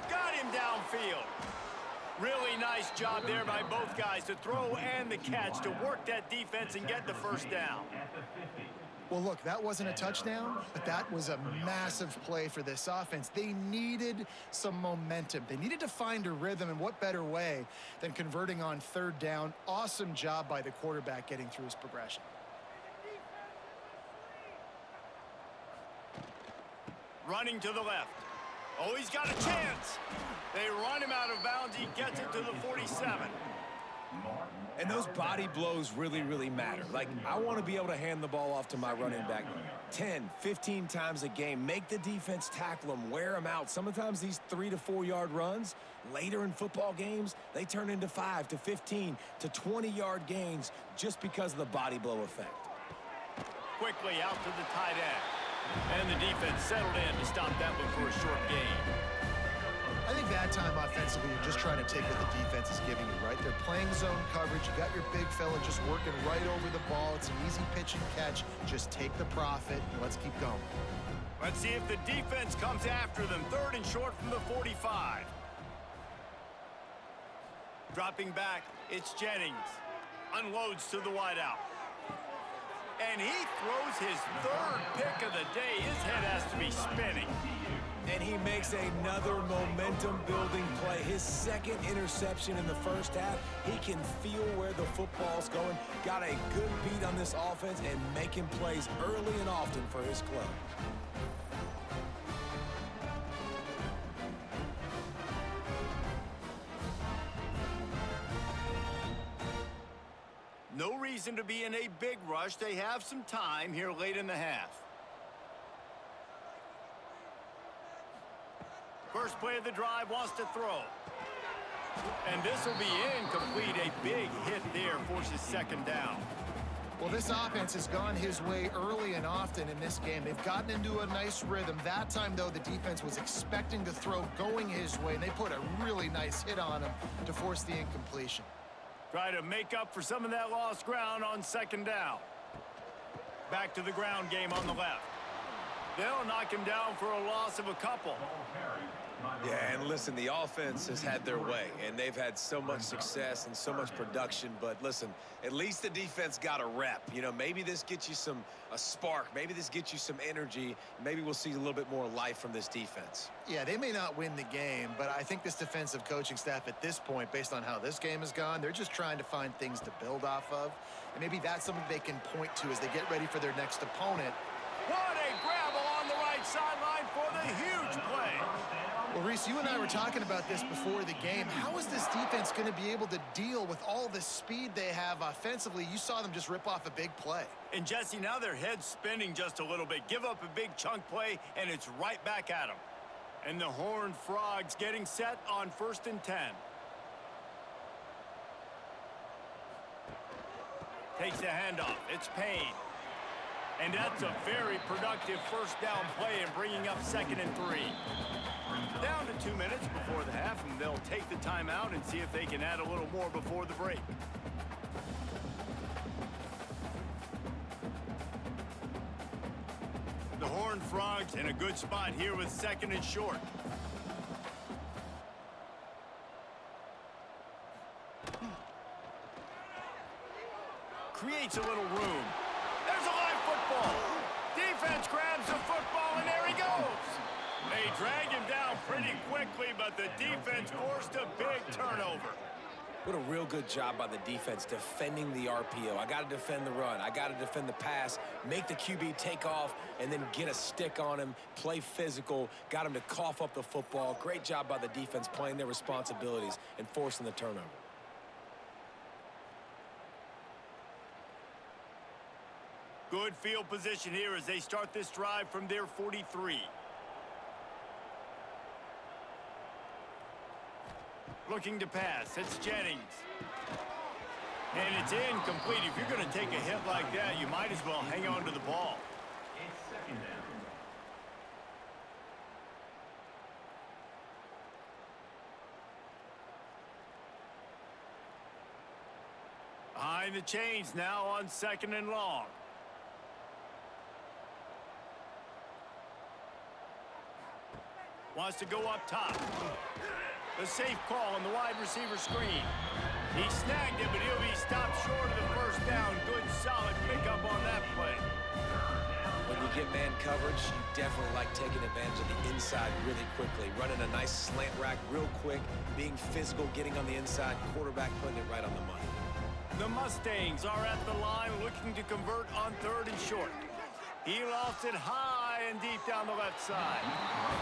Got him downfield. Really nice job there by both guys to throw and the catch to work that defense and get the 1st down. Well, look, that wasn't a touchdown, but that was a massive play for this offense. They needed some momentum. They needed to find a rhythm, and what better way than converting on 3rd down. Awesome job by the quarterback getting through his progression. Running to the left. Oh, he's got a chance. They run him out of bounds. He gets it to the 47. And those body blows really, really matter. Like, I want to be able to hand the ball off to my running back 10, 15 times a game. Make the defense tackle them, wear them out. Sometimes these 3 to 4 yard runs, later in football games, they turn into 5 to 15 to 20-yard gains just because of the body blow effect. Quickly out to the tight end. And the defense settled in to stop that one for a short gain. I think that time offensively, you're just trying to take what the defense is giving you, right? They're playing zone coverage. You got your big fella just working right over the ball. It's an easy pitch and catch. Just take the profit, and let's keep going. Let's see if the defense comes after them. 3rd and short from the 45. Dropping back, it's Jennings. Unloads to the wideout. And he throws his 3rd pick of the day. His head has to be spinning. And he makes another momentum-building play. His 2nd interception in the 1st half. He can feel where the football's going. Got a good beat on this offense and making plays early and often for his club. No reason to be in a big rush. They have some time here late in the half. First play of the drive, wants to throw. And this will be incomplete. A big hit there forces second down. Well, this offense has gone his way early and often in this game. They've gotten into a nice rhythm. That time, though, the defense was expecting the throw going his way, and they put a really nice hit on him to force the incompletion. Try to make up for some of that lost ground on second down. Back to the ground game on the left. They'll knock him down for a loss of a couple. Yeah, and listen, the offense has had their way, and they've had so much success and so much production. But listen, at least the defense got a rep. You know, maybe this gets you a spark. Maybe this gets you some energy. Maybe we'll see a little bit more life from this defense. Yeah, they may not win the game, but I think this defensive coaching staff at this point, based on how this game has gone, they're just trying to find things to build off of. And maybe that's something they can point to as they get ready for their next opponent. What a grab along the right sideline for the huge play. Well, Reese, you and I were talking about this before the game. How is this defense going to be able to deal with all the speed they have offensively? You saw them just rip off a big play. And, Jesse, now their head's spinning just a little bit. Give up a big chunk play, and it's right back at them. And the Horned Frogs getting set on 1st and 10. Takes the handoff. It's Payne. And that's a very productive first down play and bringing up 2nd and 3. Down to 2 minutes before the half, and they'll take the timeout and see if they can add a little more before the break. The Horned Frogs in a good spot here with 2nd and short. Creates a little room. There's a live football. Defense grabs the football, and there he goes. They drag him down pretty quickly, but the defense forced a big turnover. What a real good job by the defense defending the RPO. I got to defend the run. I got to defend the pass, make the QB take off, and then get a stick on him, play physical, got him to cough up the football. Great job by the defense playing their responsibilities and forcing the turnover. Good field position here as they start this drive from their 43. Looking to pass. It's Jennings. And it's incomplete. If you're going to take a hit like that, you might as well hang on to the ball. It's 2nd down. Behind the chains now on 2nd and long. Wants to go up top. The safe call on the wide receiver screen. He snagged it, but he'll be stopped short of the first down. Good, solid pickup on that play. When you get man coverage, you definitely like taking advantage of the inside really quickly. Running a nice slant rack real quick, being physical, getting on the inside, quarterback putting it right on the money. The Mustangs are at the line looking to convert on 3rd and short. He lofts it high and deep down the left side.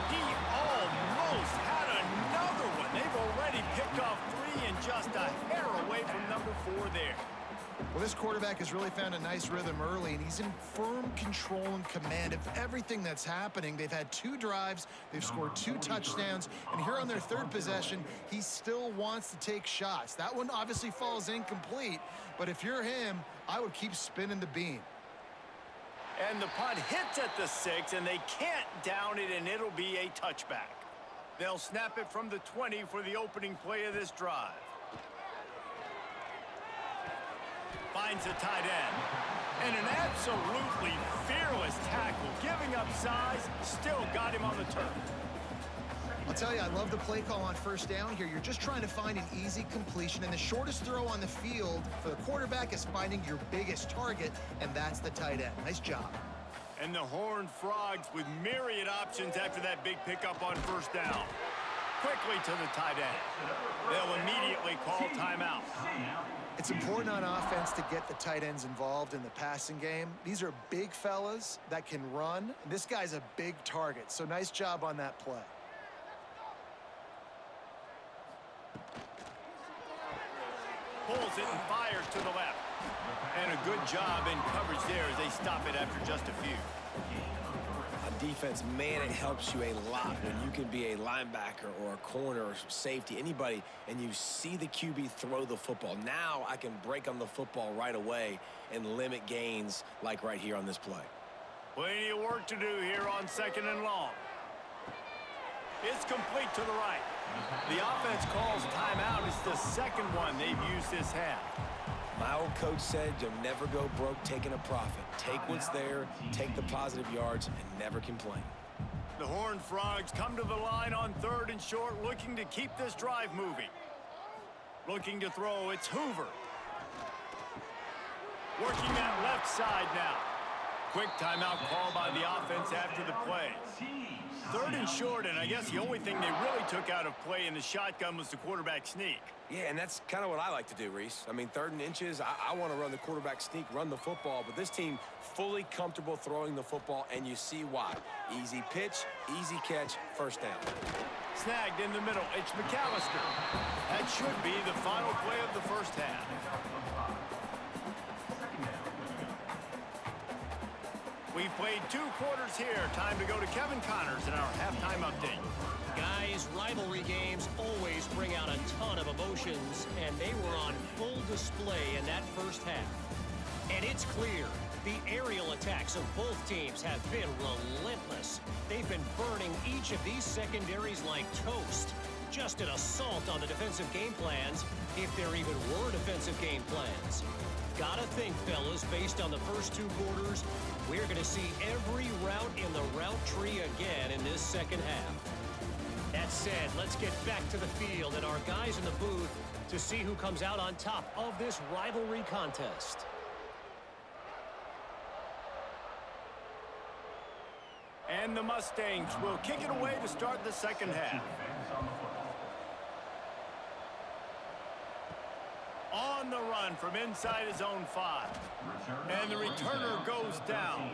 He almost had another one. They've already picked off 3 and just a hair away from number 4 there. Well, this quarterback has really found a nice rhythm early, and he's in firm control and command of everything that's happening. They've had 2 drives. They've scored 2 touchdowns. And here on their 3rd possession, he still wants to take shots. That one obviously falls incomplete, but if you're him, I would keep spinning the beam. And the punt hits at the 6, and they can't down it, and it'll be a touchback. They'll snap it from the 20 for the opening play of this drive. Finds a tight end. And an absolutely fearless tackle, giving up size, still got him on the turf. I'll tell you, I love the play call on 1st down here. You're just trying to find an easy completion, and the shortest throw on the field for the quarterback is finding your biggest target, and that's the tight end. Nice job. And the Horned Frogs with myriad options after that big pickup on 1st down. Quickly to the tight end. They'll immediately call timeout. It's important on offense to get the tight ends involved in the passing game. These are big fellas that can run. This guy's a big target, so nice job on that play. Pulls it and fires to the left. And a good job in coverage there as they stop it after just a few. defense, man, it helps you a lot when you can be a linebacker or a corner or safety, anybody, and you see the QB throw the football. Now I can break on the football right away and limit gains like right here on this play. Plenty of work to do here on 2nd and long. It's complete to the right. The offense calls timeout. It's the second one they've used this half. My old coach said you'll never go broke taking a profit. Take what's there, take the positive yards, and never complain. The Horned Frogs come to the line on 3rd and short, looking to keep this drive moving. Looking to throw, it's Hoover. Working that left side now. Quick timeout call by the offense after the play. 3rd and short, and I guess the only thing they really took out of play in the shotgun was the quarterback sneak. Yeah, and that's kind of what I like to do, Reese. I mean, 3rd and inches, I want to run the quarterback sneak, run the football, but this team fully comfortable throwing the football, and you see why. Easy pitch, easy catch, first down. Snagged in the middle, it's McAllister. That should be the final play of the first half. We've played 2 quarters here. Time to go to Kevin Connors in our halftime update. Guys, rivalry games always bring out a ton of emotions, and they were on full display in that first half. And it's clear, the aerial attacks of both teams have been relentless. They've been burning each of these secondaries like toast. Just an assault on the defensive game plans, if there even were defensive game plans. Gotta think, fellas, based on the first 2 quarters, we're going to see every route in the route tree again in this second half. That said, let's get back to the field and our guys in the booth to see who comes out on top of this rivalry contest. And the Mustangs will kick it away to start the second half. On the run from inside his own 5. And the returner goes down.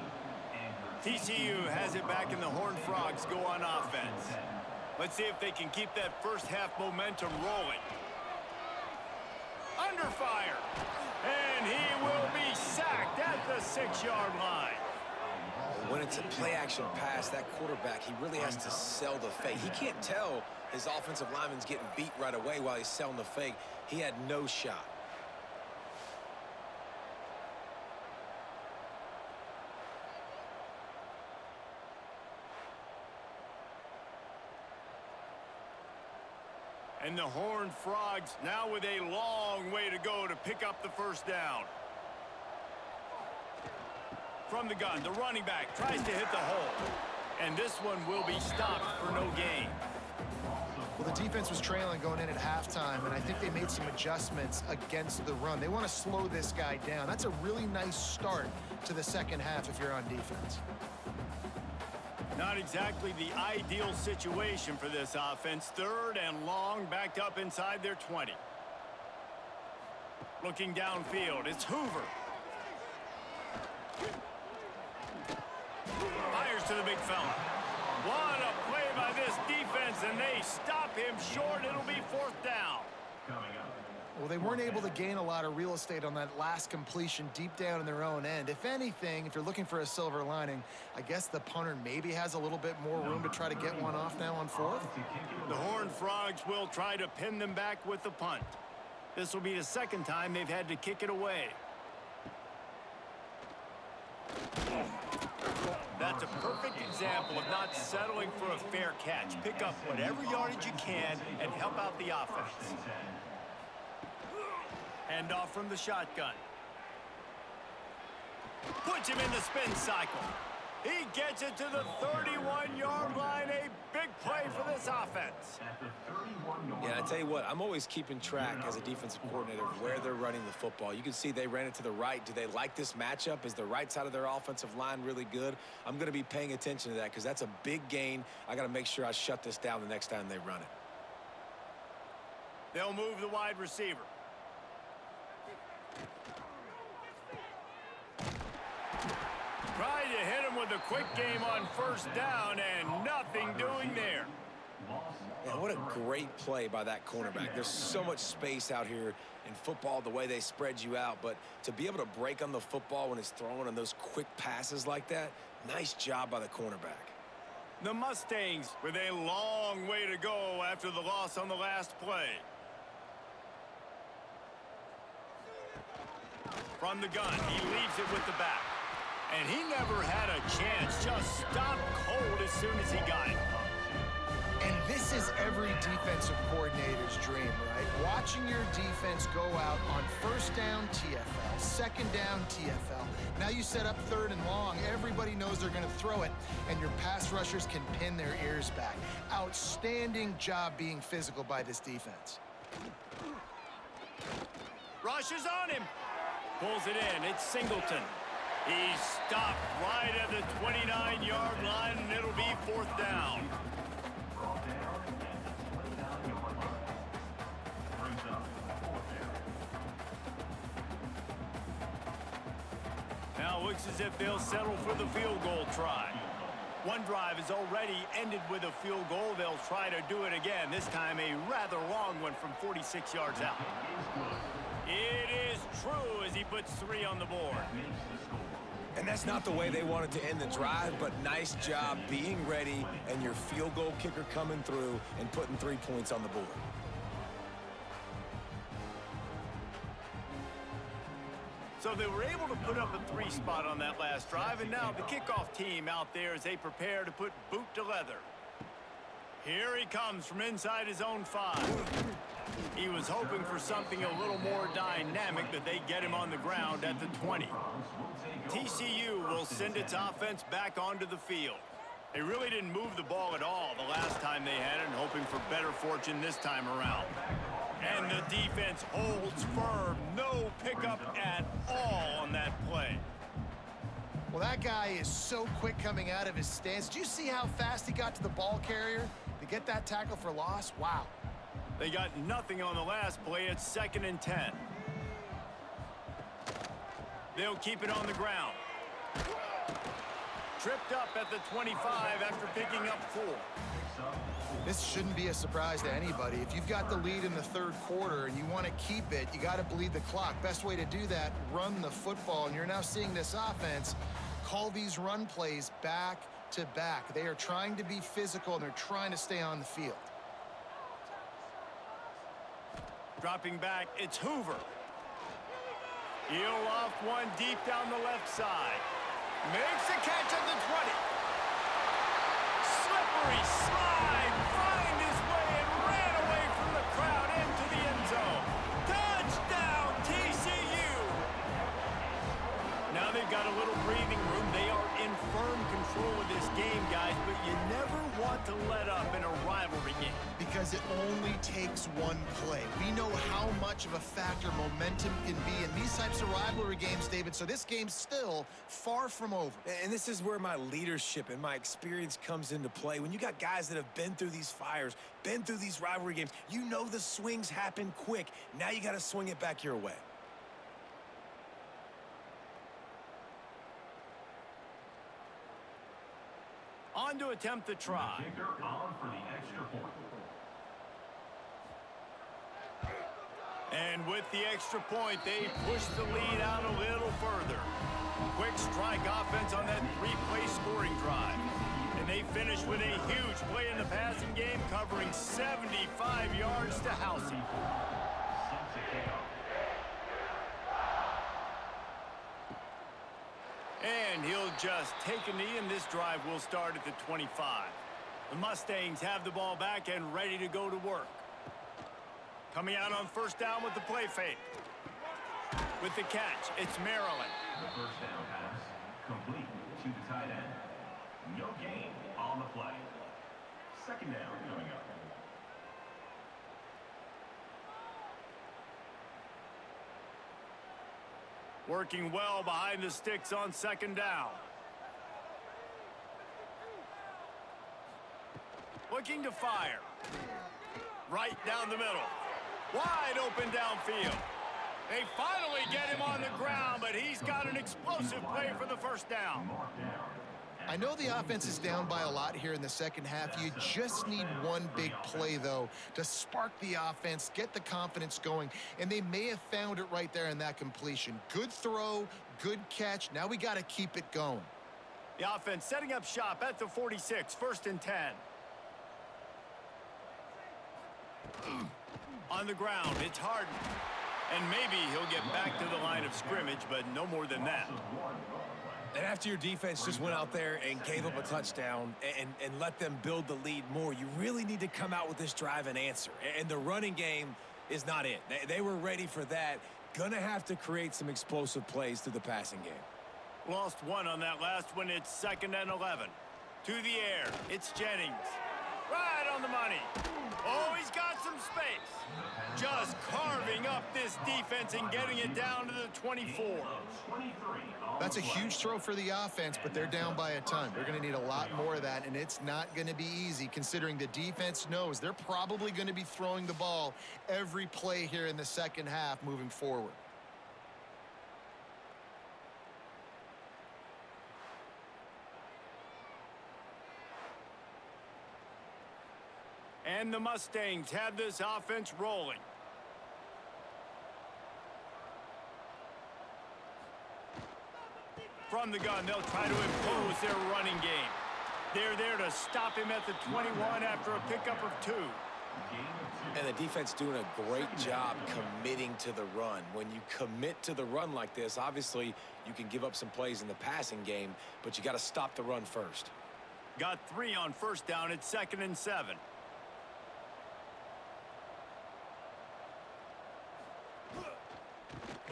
TCU has it back, and the Horned Frogs go on offense. Let's see if they can keep that first half momentum rolling. Under fire. And he will be sacked at the 6-yard line. When it's a play-action pass, that quarterback, he really has to sell the fake. He can't tell his offensive lineman's getting beat right away while he's selling the fake. He had no shot. And the Horned Frogs now with a long way to go to pick up the first down. From the gun, the running back tries to hit the hole. And this one will be stopped for no gain. Well, the defense was trailing going in at halftime, and I think they made some adjustments against the run. They want to slow this guy down. That's a really nice start to the second half if you're on defense. Not exactly the ideal situation for this offense. 3rd and long, backed up inside their 20. Looking downfield, it's Hoover. Fires to the big fella. What a play by this defense, and they stop him short. It'll be 4th down. Well, they weren't able to gain a lot of real estate on that last completion deep down in their own end. If anything, if you're looking for a silver lining, I guess the punter maybe has a little bit more room to try to get one off now on 4th. The Horned Frogs will try to pin them back with the punt. This will be the second time they've had to kick it away. That's a perfect example of not settling for a fair catch. Pick up whatever yardage you can and help out the offense. Hand off from the shotgun. Puts him in the spin cycle. He gets it to the 31-yard line. A big play for this offense. Yeah, I tell you what, I'm always keeping track as a defensive coordinator of where they're running the football. You can see they ran it to the right. Do they like this matchup? Is the right side of their offensive line really good? I'm going to be paying attention to that because that's a big gain. I got to make sure I shut this down the next time they run it. They'll move the wide receiver. Trying to hit him with a quick game on 1st down, and nothing doing there. Man, what a great play by that cornerback. There's so much space out here in football, the way they spread you out, but to be able to break on the football when it's thrown on those quick passes like that, nice job by the cornerback. The Mustangs with a long way to go after the loss on the last play. From the gun, he leaves it with the back. And he never had a chance, just stopped cold as soon as he got it. And this is every defensive coordinator's dream, right? Watching your defense go out on first down, TFL, second down, TFL. Now you set up third and long. Everybody knows they're going to throw it, and your pass rushers can pin their ears back. Outstanding job being physical by this defense. Rushes on him. Pulls it in. It's Singleton. He's stopped right at the 29-yard line, and it'll be fourth down. Now looks as if they'll settle for the field goal try. One drive has already ended with a field goal. They'll try to do it again, this time a rather long one from 46 yards out. It is true as he puts 3 on the board. And that's not the way they wanted to end the drive, but nice job being ready and your field goal kicker coming through and putting 3 points on the board. So they were able to put up a 3 spot on that last drive, and now the kickoff team out there as they prepare to put boot to leather. Here he comes from inside his own 5. He was hoping for something a little more dynamic, but they get him on the ground at the 20. TCU will send its offense back onto the field. They really didn't move the ball at all the last time they had it, and hoping for better fortune this time around. And the defense holds firm. No pickup at all on that play. Well, that guy is so quick coming out of his stance. Did you see how fast he got to the ball carrier to get that tackle for loss? Wow. They got nothing on the last play. It's 2nd and 10. They'll keep it on the ground. Tripped up at the 25 after picking up 4. This shouldn't be a surprise to anybody. If you've got the lead in the third quarter and you want to keep it, you got to bleed the clock. Best way to do that, run the football. And you're now seeing this offense call these run plays back to back. They are trying to be physical, and they're trying to stay on the field. Dropping back, it's Hoover. He'll loft one deep down the left side. Makes a catch at the 20. Slippery slide, find his way and ran away from the crowd into the end zone. Touchdown, TCU! Now they've got a little breathing room. They are in firm control of this game, guys, but you never want to let up in a rivalry game. Because it only takes one play. We know how much of a factor momentum can be in these types of rivalry games, David, so this game's still far from over. And this is where my leadership and my experience comes into play. When you got guys that have been through these fires, been through these rivalry games, you know the swings happen quick. Now you got to swing it back your way. On to attempt the try. Kicker on for the extra point. And with the extra point, they push the lead out a little further. Quick strike offense on that 3-play scoring drive. And they finish with a huge play in the passing game, covering 75 yards to Housey. And he'll just take a knee, and this drive will start at the 25. The Mustangs have the ball back and ready to go to work. Coming out on first down with the play fake. With the catch, it's Maryland. The first down pass complete to the tight end. No gain on the play. Second down coming up. Working well behind the sticks on second down. Looking to fire. Right down the middle. Wide open downfield. They finally get him on the ground, but he's got an explosive play for the first down. I know the offense is down by a lot here in the second half. You just need one big play, though, to spark the offense, get the confidence going, and they may have found it right there in that completion. Good throw, good catch. Now we got to keep it going. The offense setting up shop at the 46, 1st and 10. On the ground, it's Harden. And maybe he'll get back to the line of scrimmage, but no more than that. And after your defense just went out there and gave up a touchdown and let them build the lead more, you really need to come out with this drive and answer. And the running game is not it. They were ready for that. Gonna have to create some explosive plays through the passing game. Lost one on that last one. It's 2nd and 11. To the air. It's Jennings. Right on the money. Oh, he's got some space. Just carving up this defense and getting it down to the 24. That's a huge throw for the offense, but they're down by a ton. They're going to need a lot more of that, and it's not going to be easy considering the defense knows they're probably going to be throwing the ball every play here in the second half moving forward. And the Mustangs have this offense rolling. From the gun, they'll try to impose their running game. They're there to stop him at the 21 after a pickup of 2. And the defense doing a great job committing to the run. When you commit to the run like this, obviously you can give up some plays in the passing game, but you got to stop the run first. Got 3 on 1st down. It's 2nd and 7.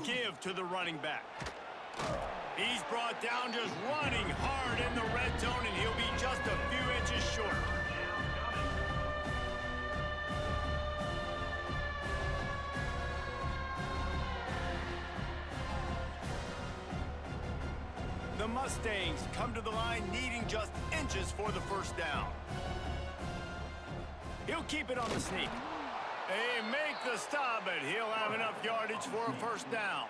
Give to the running back. He's brought down just running hard in the red zone, and he'll be just a few inches short. The Mustangs come to the line needing just inches for the 1st down. He'll keep it on the sneak. They make the stop, but he'll have enough yardage for a 1st down.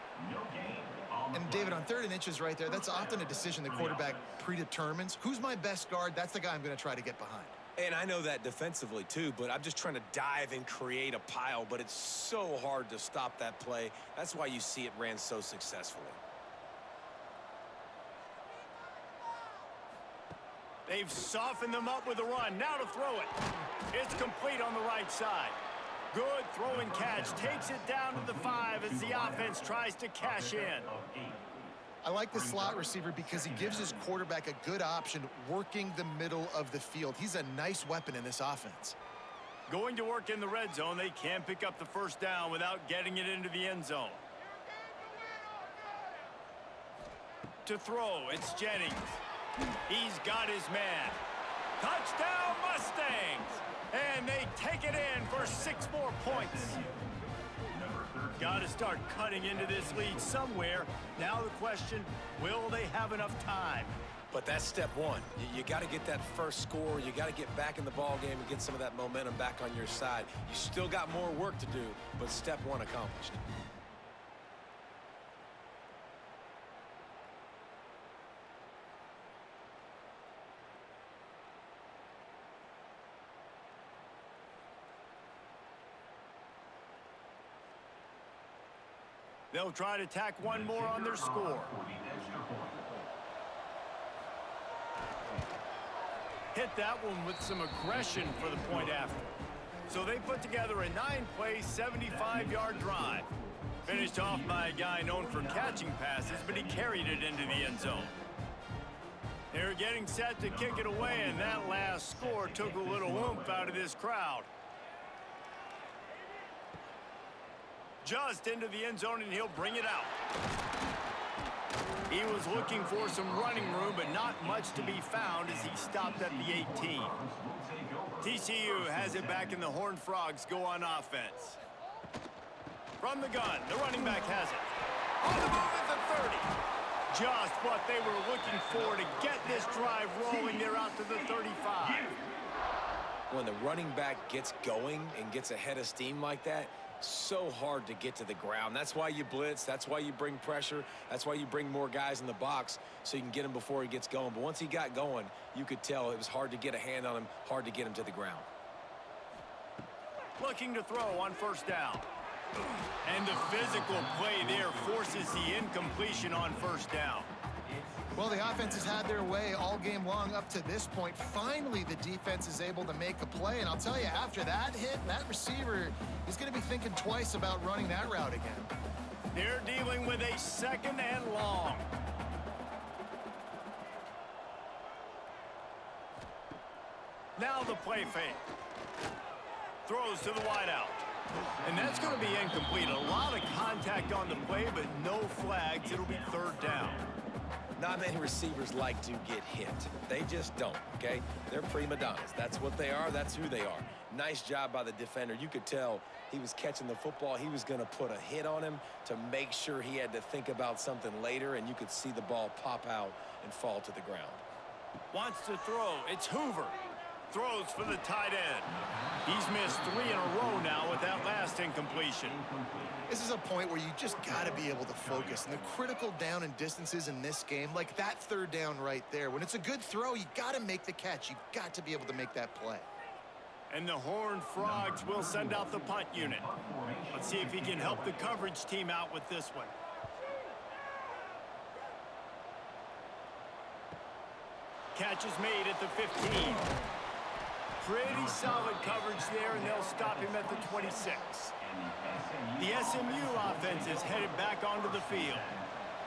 And, David, on 3rd and inches right there, that's often a decision the quarterback predetermines. Who's my best guard? That's the guy I'm going to try to get behind. And I know that defensively, too, but I'm just trying to dive and create a pile, but it's so hard to stop that play. That's why you see it ran so successfully. They've softened them up with a run. Now to throw it. It's complete on the right side. Good throw and catch. Takes it down to the 5 as the offense tries to cash in. I like the slot receiver because he gives his quarterback a good option working the middle of the field. He's a nice weapon in this offense. Going to work in the red zone. They can't pick up the 1st down without getting it into the end zone. To throw, it's Jennings. He's got his man. Touchdown, Mustangs! And they take it in for 6 more points. Got to start cutting into this lead somewhere. Now the question, will they have enough time? But that's step one. You got to get that first score. You got to get back in the ball game and get some of that momentum back on your side. You still got more work to do, but step one accomplished. They'll try to tack one more on their score. Hit that one with some aggression for the point after. So they put together a 9-play, 75-yard drive. Finished off by a guy known for catching passes, but he carried it into the end zone. They're getting set to kick it away, and that last score took a little oomph out of this crowd. Just into the end zone, and he'll bring it out. He was looking for some running room, but not much to be found as he stopped at the 18. TCU has it back, and the Horned Frogs go on offense. From the gun, the running back has it. On the move at the 30. Just what they were looking for to get this drive rolling. They're out to the 35. When the running back gets going and gets ahead of steam like that, so hard to get to the ground. That's why you blitz. That's why you bring pressure. That's why you bring more guys in the box so you can get him before he gets going. But once he got going, you could tell it was hard to get a hand on him, hard to get him to the ground. Looking to throw on 1st down. And the physical play there forces the incompletion on 1st down. Well, the offense has had their way all game long up to this point. Finally, the defense is able to make a play. And I'll tell you, after that hit, that receiver is going to be thinking twice about running that route again. They're dealing with a 2nd and long. Now the play fake. Throws to the wideout. And that's going to be incomplete. A lot of contact on the play, but no flags. It'll be 3rd down. Not many receivers like to get hit. They just don't, okay? They're prima donnas. That's what they are. That's who they are. Nice job by the defender. You could tell he was catching the football. He was going to put a hit on him to make sure he had to think about something later, and you could see the ball pop out and fall to the ground. Wants to throw. It's Hoover. Throws for the tight end. He's missed 3 in a row now with that last incompletion. This is a point where you just got to be able to focus. And the critical down and distances in this game, like that 3rd down right there, when it's a good throw, you got to make the catch. You've got to be able to make that play. And the Horned Frogs will send out the punt unit. Let's see if he can help the coverage team out with this one. Catch is made at the 15. Pretty solid coverage there, and they'll stop him at the 26. The SMU offense is headed back onto the field.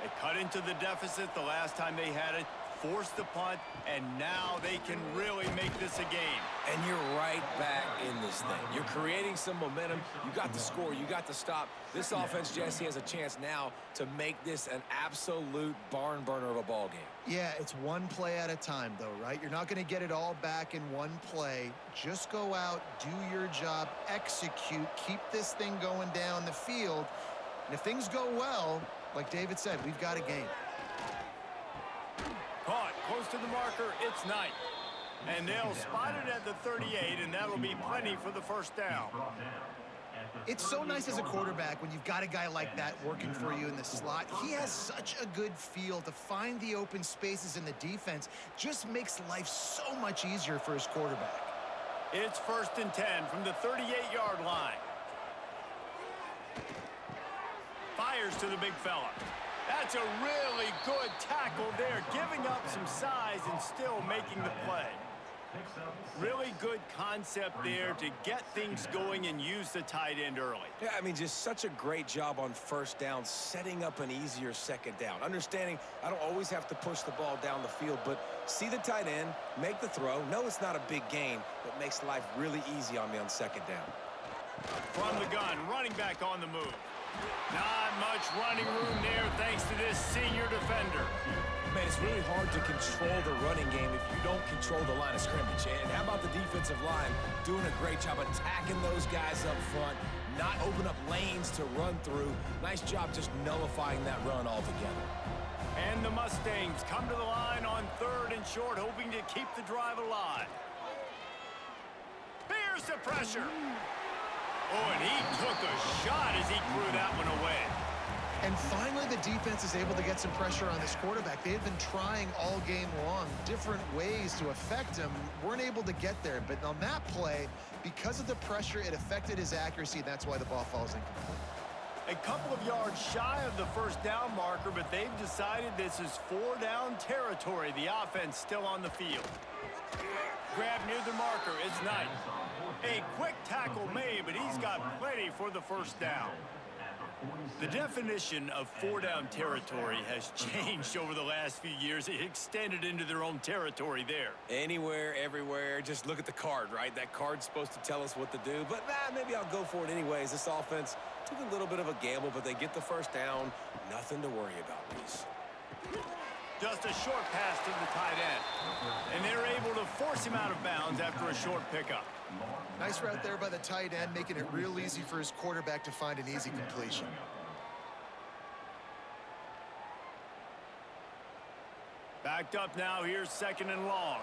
They cut into the deficit the last time they had it, forced the punt, and now they can really make this a game. And you're right back in this thing. You're creating some momentum. You got the score. You got the stop. This offense, Jesse, has a chance now to make this an absolute barn burner of a ball game. Yeah, it's one play at a time, though, right? You're not going to get it all back in one play. Just go out, do your job, execute, keep this thing going down the field. And if things go well, like David said, we've got a game. Caught close to the marker. It's Knight. And they'll spot it at the 38, and that'll be plenty for the 1st down. It's so nice as a quarterback when you've got a guy like that working for you in the slot. He has such a good feel to find the open spaces in the defense. Just makes life so much easier for his quarterback. It's 1st and 10 from the 38-yard line. Fires to the big fella. That's a really good tackle there, giving up some size and still making the play. Really good concept there to get things going and use the tight end early. Yeah, I mean, just such a great job on 1st down, setting up an easier 2nd down. Understanding I don't always have to push the ball down the field, but see the tight end, make the throw. No, it's not a big gain, but makes life really easy on me on 2nd down. From the gun, running back on the move. Not much running room there thanks to this senior defender. Man, it's really hard to control the running game if you don't control the line of scrimmage. And how about the defensive line doing a great job attacking those guys up front, not open up lanes to run through. Nice job just nullifying that run altogether. And the Mustangs come to the line on 3rd and short, hoping to keep the drive alive. Here's the pressure. Oh, and he took a shot as he threw that one away. And finally, the defense is able to get some pressure on this quarterback. They had been trying all game long different ways to affect him. Weren't able to get there. But on that play, because of the pressure, it affected his accuracy, and that's why the ball falls incomplete. A couple of yards shy of the 1st down marker, but they've decided this is 4 down territory. The offense still on the field. Grab near the marker. It's Knight. A quick tackle made, but he's got plenty for the 1st down. The definition of 4-down territory has changed over the last few years. It extended into their own territory there. Anywhere, everywhere, just look at the card, right? That card's supposed to tell us what to do, but maybe I'll go for it anyways. This offense took a little bit of a gamble, but they get the 1st down. Nothing to worry about, Reese. Just a short pass to the tight end. And they're able to force him out of bounds after a short pickup. Nice route there by the tight end, making it real easy for his quarterback to find an easy completion. Backed up now, here's 2nd and long.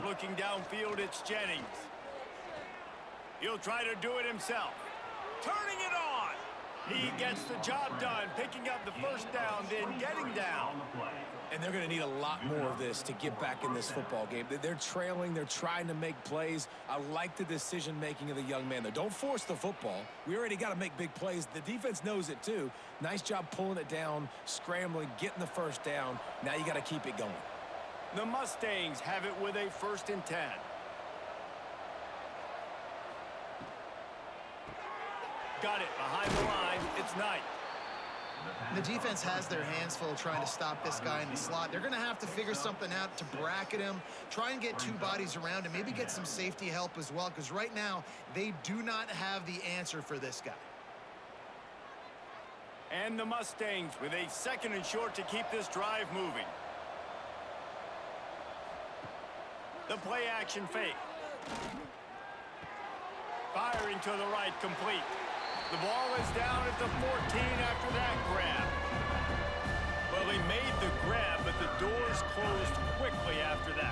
Looking downfield, it's Jennings. He'll try to do it himself. Turning it on. He gets the job done, picking up the 1st down, then getting down. And they're going to need a lot more of this to get back in this football game. They're trailing. They're trying to make plays. I like the decision-making of the young man, though. Don't force the football. We already got to make big plays. The defense knows it, too. Nice job pulling it down, scrambling, getting the first down. Now you got to keep it going. The Mustangs have it with a 1st and 10. Got it behind the line. It's Knight. The defense has their hands full trying to stop this guy in the slot. They're going to have to figure something out to bracket him, try and get 2 bodies around him, maybe get some safety help as well, because right now they do not have the answer for this guy. And the Mustangs with a 2nd and short to keep this drive moving. The play action fake. Firing to the right, complete. The ball is down at the 14 after that grab. Well, he made the grab, but the doors closed quickly after that.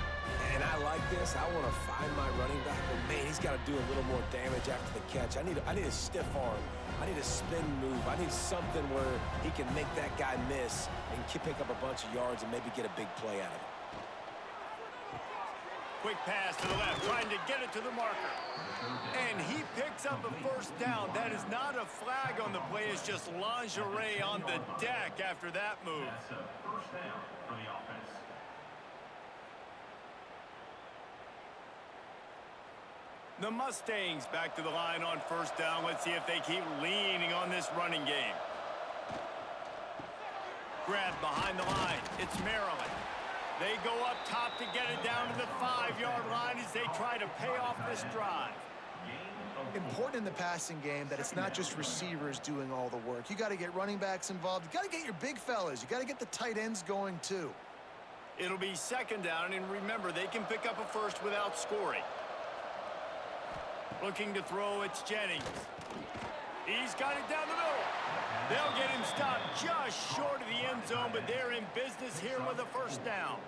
And I like this. I want to find my running back, but man, he's got to do a little more damage after the catch. I need a stiff arm. I need a spin move. I need something where he can make that guy miss and pick up a bunch of yards and maybe get a big play out of it. Quick pass to the left, trying to get it to the marker. And he picks up a 1st down. That is not a flag on the play. It's just lingerie on the deck after that move. That's a 1st down for the offense. The Mustangs back to the line on 1st down. Let's see if they keep leaning on this running game. Grab behind the line. It's Maryland. They go up top to get it down to the 5-yard line as they try to pay off this drive. Important in the passing game that it's not just receivers doing all the work. You got to get running backs involved. You got to get your big fellas. You got to get the tight ends going too. It'll be 2nd down, and remember, they can pick up a 1st without scoring. Looking to throw, it's Jennings. He's got it down the middle. They'll get him stopped just short of the end zone, but they're in business here with a 1st down.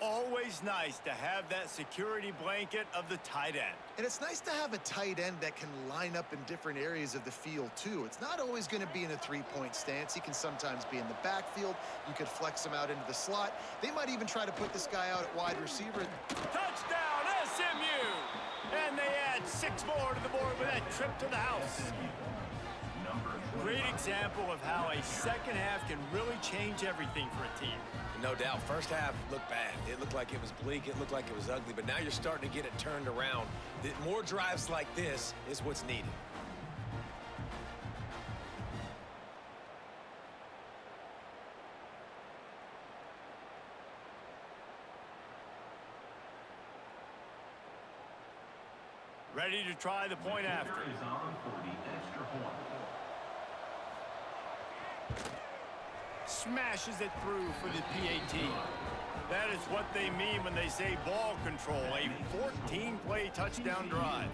Always nice to have that security blanket of the tight end. And it's nice to have a tight end that can line up in different areas of the field, too. It's not always going to be in a 3-point stance. He can sometimes be in the backfield. You could flex him out into the slot. They might even try to put this guy out at wide receiver. Touchdown, SMU! And they add 6 more to the board with that trip to the house. Great example of how a 2nd half can really change everything for a team. No doubt. 1st half looked bad. It looked like it was bleak. It looked like it was ugly. But now you're starting to get it turned around. More drives like this is what's needed. Ready to try the point after. Is on for the extra point. Smashes it through for the PAT. That is what they mean when they say ball control, a 14-play touchdown drive.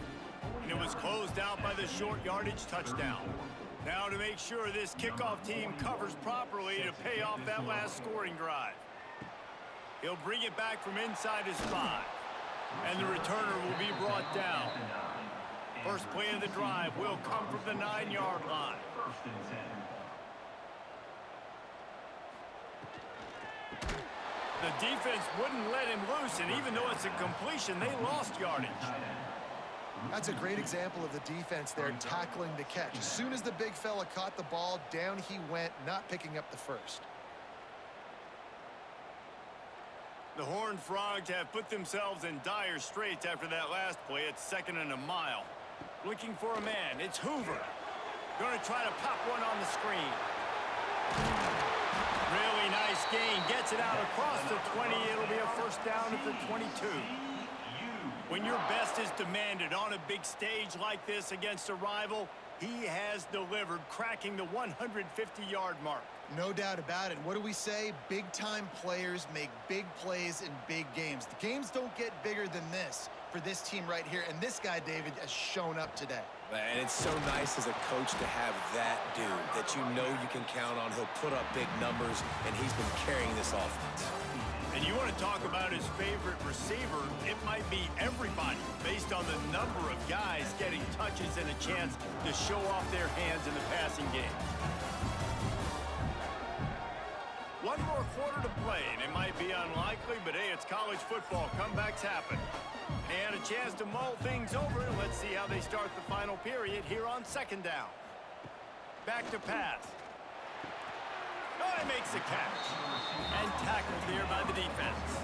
And it was closed out by the short yardage touchdown. Now to make sure this kickoff team covers properly to pay off that last scoring drive. He'll bring it back from inside his 5. And the returner will be brought down. First play of the drive will come from the 9-yard line. 1st and 10. The defense wouldn't let him loose, and even though it's a completion, they lost yardage. That's a great example of the defense there tackling the catch. As soon as the big fella caught the ball, down he went, not picking up the 1st. The Horned Frogs have put themselves in dire straits after that last play. It's 2nd and a mile. Looking for a man. It's Hoover. Going to try to pop one on the screen. Really nice gain. Gets it out across the 20. It'll be a 1st down at the 22. When your best is demanded on a big stage like this against a rival, he has delivered, cracking the 150-yard mark. No doubt about it. What do we say? Big-time players make big plays in big games. The games don't get bigger than this for this team right here, and this guy, David, has shown up today. And it's so nice as a coach to have that dude that you know you can count on. He'll put up big numbers, and he's been carrying this offense. And you want to talk about his favorite receiver, it might be everybody based on the number of guys getting touches and a chance to show off their hands in the passing game. One more quarter to play, and it might be unlikely, but hey, it's college football. Comebacks happen. And a chance to mull things over. Let's see how they start the final period here on second down. Back to pass. Oh, he makes the catch. And tackled there by the defense.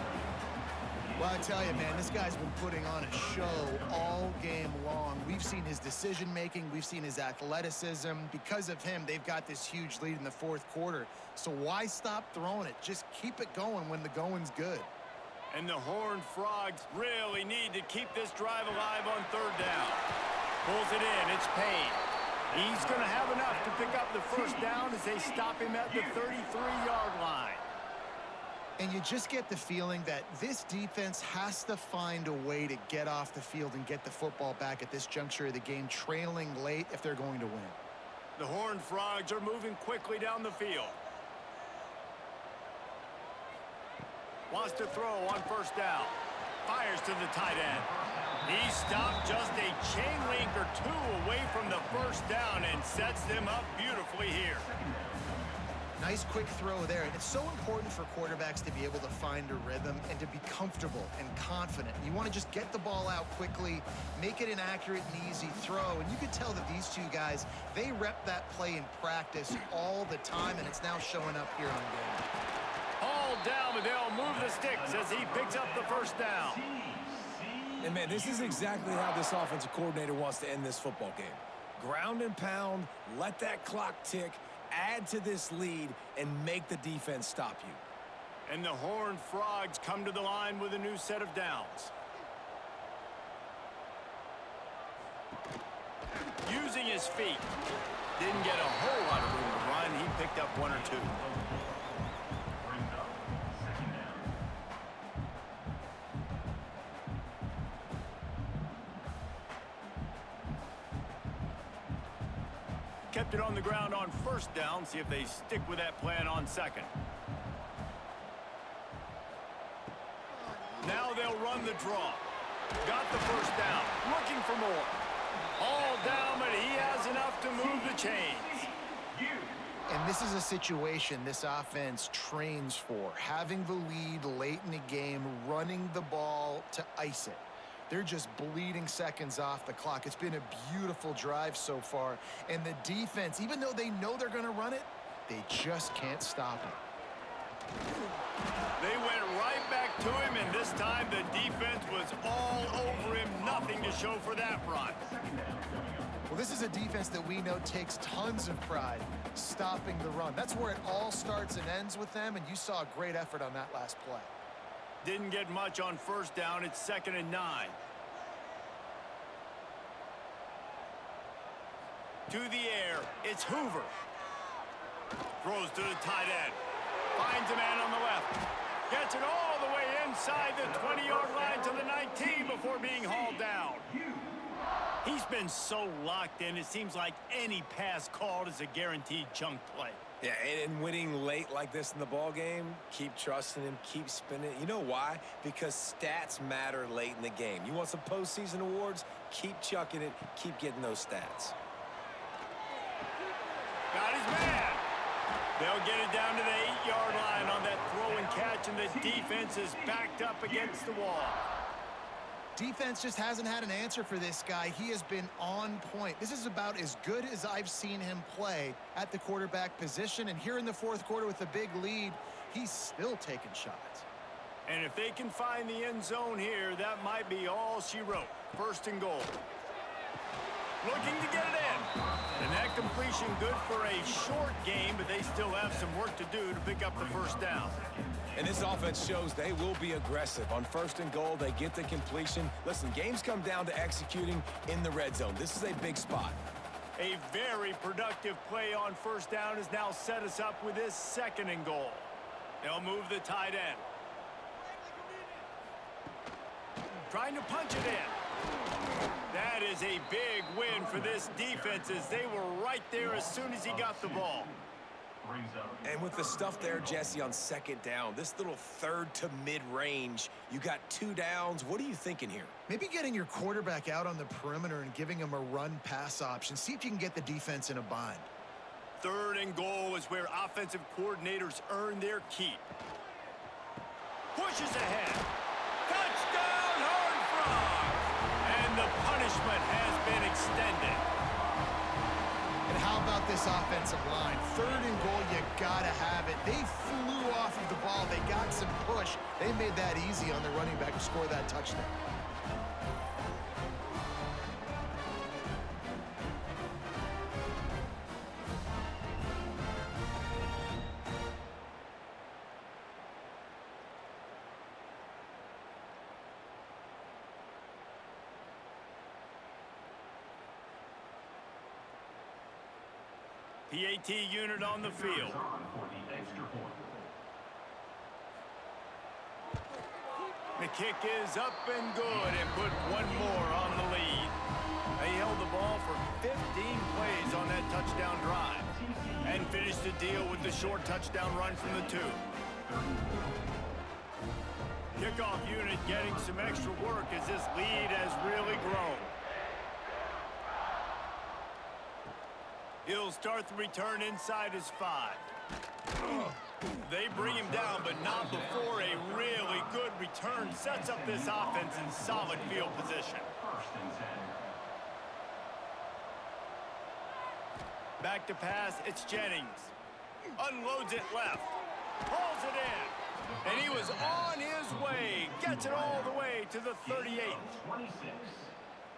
Well, I tell you, man, this guy's been putting on a show all game long. We've seen his decision-making. We've seen his athleticism. Because of him, they've got this huge lead in the fourth quarter. So why stop throwing it? Just keep it going when the going's good. And the Horned Frogs really need to keep this drive alive on third down. Pulls it in. It's Payne. He's going to have enough to pick up the first down as they stop him at the 33-yard line. And you just get the feeling that this defense has to find a way to get off the field and get the football back at this juncture of the game, trailing late if they're going to win. The Horned Frogs are moving quickly down the field. Wants to throw on first down. Fires to the tight end. He stopped just a chain link or two away from the first down and sets them up beautifully here. Nice quick throw there. And it's so important for quarterbacks to be able to find a rhythm and to be comfortable and confident. You want to just get the ball out quickly, make it an accurate and easy throw. And you could tell that these two guys, they rep that play in practice all the time, and it's now showing up here on game. Hauled down, but they'll move the sticks as he picks up the first down. And, man, this is exactly how this offensive coordinator wants to end this football game. Ground and pound, let that clock tick, add to this lead, and make the defense stop you. And the Horned Frogs come to the line with a new set of downs. Using his feet. Didn't get a whole lot of room to run. He picked up one or two. Kept it on the ground on first down. See if they stick with that plan on second. Now they'll run the draw. Got the first down. Looking for more. All down, but he has enough to move the chains. And this is a situation this offense trains for. Having the lead late in the game, running the ball to ice it. They're just bleeding seconds off the clock. It's been a beautiful drive so far. And the defense, even though they know they're going to run it, they just can't stop it. They went right back to him, and this time the defense was all over him. Nothing to show for that run. Well, this is a defense that we know takes tons of pride stopping the run. That's where it all starts and ends with them, and you saw a great effort on that last play. Didn't get much on first down. It's 2nd and 9. To the air, it's Hoover. Throws to the tight end. Finds a man on the left. Gets it all the way inside the 20-yard line to the 19 before being hauled down. He's been so locked in, it seems like any pass called is a guaranteed chunk play. Yeah, and winning late like this in the ball game, keep trusting him, keep spinning. You know why? Because stats matter late in the game. You want some postseason awards? Keep chucking it, keep getting those stats. Got his man. They'll get it down to the 8-yard line on that throw and catch, and the defense is backed up against the wall. Defense just hasn't had an answer for this guy. He has been on point. This is about as good as I've seen him play at the quarterback position. And here in the fourth quarter with a big lead, he's still taking shots. And if they can find the end zone here, that might be all she wrote. 1st and goal. Looking to get it in. And that completion good for a short game, but they still have some work to do to pick up the first down. And this offense shows they will be aggressive. On 1st and goal, they get the completion. Listen, games come down to executing in the red zone. This is a big spot. A very productive play on first down has now set us up with this 2nd and goal. They'll move the tight end. Trying to punch it in. That is a big win for this defense as they were right there as soon as he got the ball. And with the stuff there, Jesse, on 2nd down, this little 3rd to mid-range, you got 2 downs. What are you thinking here? Maybe getting your quarterback out on the perimeter and giving him a run-pass option. See if you can get the defense in a bind. 3rd and goal is where offensive coordinators earn their keep. Pushes ahead. Touchdown, Horned Frogs! And the punishment has been extended. And how about this offensive line? 3rd and goal, you gotta have it. They flew off of the ball. They got some push. They made that easy on the running back to score that touchdown. PAT unit on the field. The kick is up and good and put one more on the lead. They held the ball for 15 plays on that touchdown drive and finished the deal with the short touchdown run from the 2. Kickoff unit getting some extra work as this lead has really grown. He'll start the return inside his 5. They bring him down, but not before a really good return sets up this offense in solid field position. Back to pass, it's Jennings. Unloads it left. Pulls it in. And he was on his way. Gets it all the way to the 38.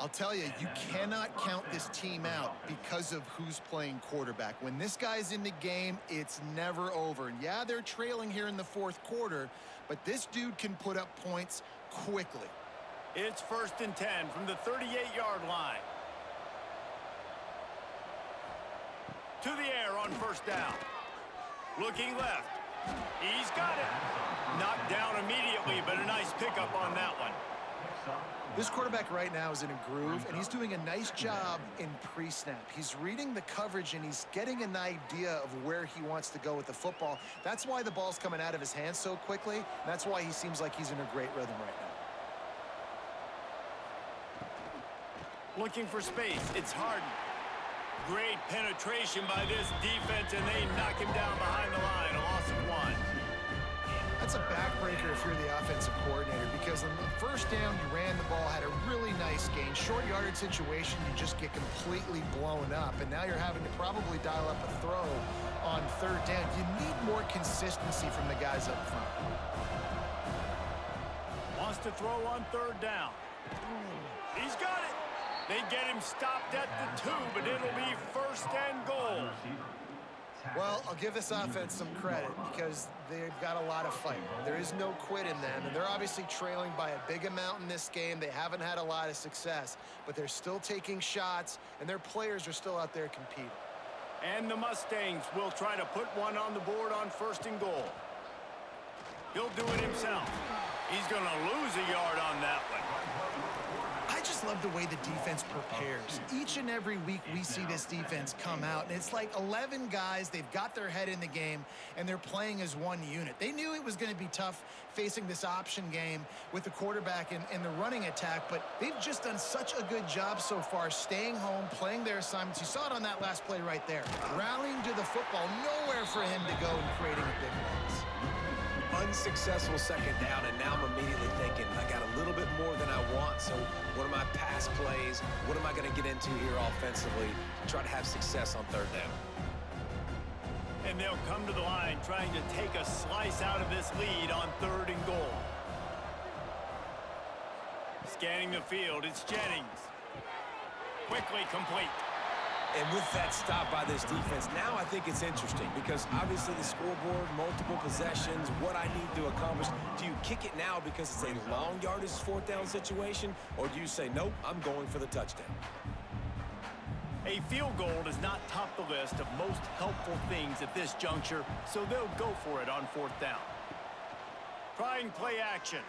I'll tell you, you cannot count this team out because of who's playing quarterback. When this guy's in the game, it's never over. And yeah, they're trailing here in the 4th quarter, but this dude can put up points quickly. It's 1st and 10 from the 38-yard line. To the air on 1st down. Looking left. He's got it. Knocked down immediately, but a nice pickup on that one. This quarterback right now is in a groove, and he's doing a nice job in pre-snap. He's reading the coverage, and he's getting an idea of where he wants to go with the football. That's why the ball's coming out of his hands so quickly, and that's why he seems like he's in a great rhythm right now. Looking for space. It's Harden. Great penetration by this defense, and they knock him down behind the line. A loss of 1. That's a backbreaker if you're the offensive coordinator, because on the 1st down, you ran the ball, had a really nice gain. Short yardage situation, you just get completely blown up, and now you're having to probably dial up a throw on 3rd down. You need more consistency from the guys up front. Wants to throw on 3rd down. He's got it. They get him stopped at the 2, but it'll be 1st and goal. Well, I'll give this offense some credit because they've got a lot of fight. There is no quit in them, and they're obviously trailing by a big amount in this game. They haven't had a lot of success, but they're still taking shots, and their players are still out there competing. And the Mustangs will try to put one on the board on 1st and goal. He'll do it himself. He's going to lose a yard on that one. I just love the way the defense prepares. Each and every week we see this defense come out, and it's like 11 guys. They've got their head in the game, and they're playing as one unit. They knew it was going to be tough facing this option game with the quarterback and the running attack, but they've just done such a good job so far staying home, playing their assignments. You saw it on that last play right there. Rallying to the football, nowhere for him to go and creating a big loss. Unsuccessful 2nd down, and now I'm immediately thinking, I got a little bit more than I want, so what are my pass plays? What am I going to get into here offensively to try to have success on 3rd down? And they'll come to the line trying to take a slice out of this lead on 3rd and goal. Scanning the field, it's Jennings. Quickly complete. And with that stop by this defense, now I think it's interesting because obviously the scoreboard, multiple possessions, what I need to accomplish. Do you kick it now because it's a long yardage 4th down situation, or do you say, nope, I'm going for the touchdown? A field goal does not top the list of most helpful things at this juncture, so they'll go for it on 4th down. Trying play action.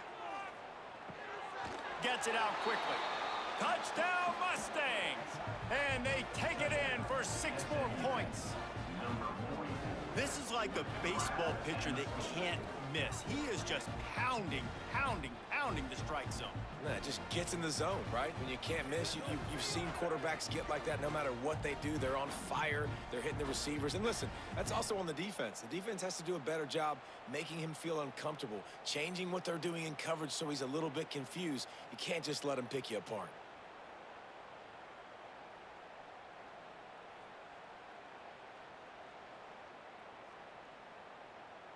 Gets it out quickly. Touchdown Mustangs! And they take it in for 6 more points. This is like a baseball pitcher that can't miss. He is just pounding, pounding, pounding. pounding the strike zone. Nah, it just gets in the zone, right? When you can't miss, you've seen quarterbacks get like that no matter what they do. They're on fire. They're hitting the receivers. And listen, that's also on the defense. The defense has to do a better job making him feel uncomfortable, changing what they're doing in coverage so he's a little bit confused. You can't just let him pick you apart.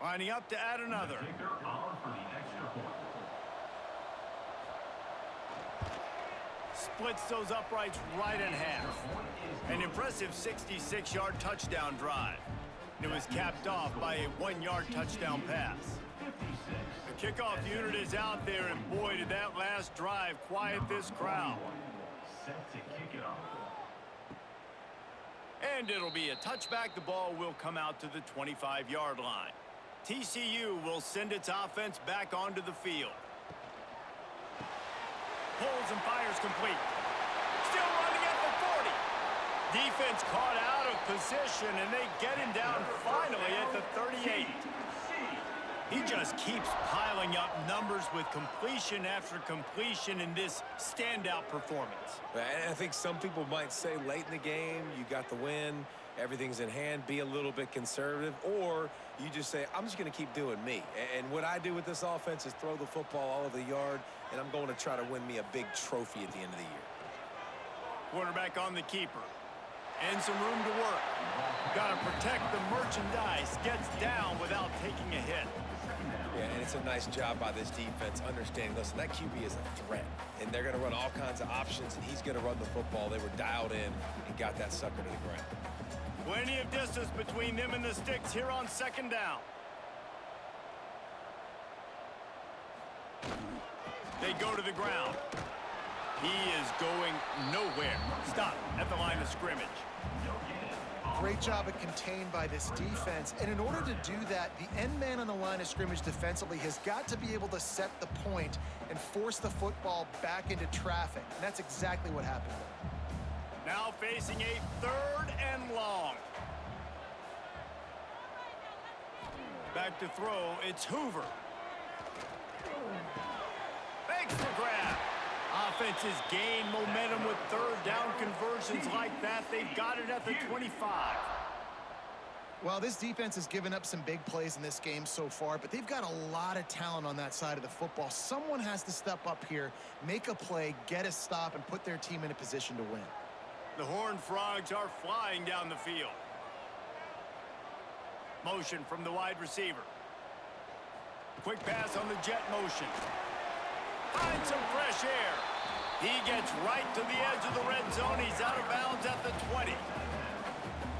Lining up to add another. Kicker on for the extra point. Splits those uprights right in half. An impressive 66-yard touchdown drive. And it was capped off by a 1-yard touchdown pass. The kickoff unit is out there, and boy, did that last drive quiet this crowd. Set to kick it off. And it'll be a touchback. The ball will come out to the 25-yard line. TCU will send its offense back onto the field. Pulls and fires complete. Still running at the 40. Defense caught out of position, and they get him down finally at the 38. He just keeps piling up numbers with completion after completion in this standout performance. And I think some people might say late in the game, you got the win, everything's in hand, be a little bit conservative, or you just say, I'm just going to keep doing me. And what I do with this offense is throw the football all over the yard, and I'm going to try to win me a big trophy at the end of the year. Quarterback on the keeper. And some room to work. Got to protect the merchandise. Gets down without taking a hit. Yeah, and it's a nice job by this defense understanding, listen, that QB is a threat, and they're going to run all kinds of options, and he's going to run the football. They were dialed in and got that sucker to the ground. Plenty of distance between them and the sticks here on second down. They go to the ground. He is going nowhere. Stop at the line of scrimmage. Great job at contained by this defense. And in order to do that, the end man on the line of scrimmage defensively has got to be able to set the point and force the football back into traffic. And that's exactly what happened there. Now facing a 3rd and long. Back to throw, it's Hoover. Makes the grab. Offenses gain momentum with 3rd down conversions like that. They've got it at the 25. Well, this defense has given up some big plays in this game so far, but they've got a lot of talent on that side of the football. Someone has to step up here, make a play, get a stop, and put their team in a position to win. The Horned Frogs are flying down the field. Motion from the wide receiver. Quick pass on the jet motion. Finds some fresh air. He gets right to the edge of the red zone. He's out of bounds at the 20.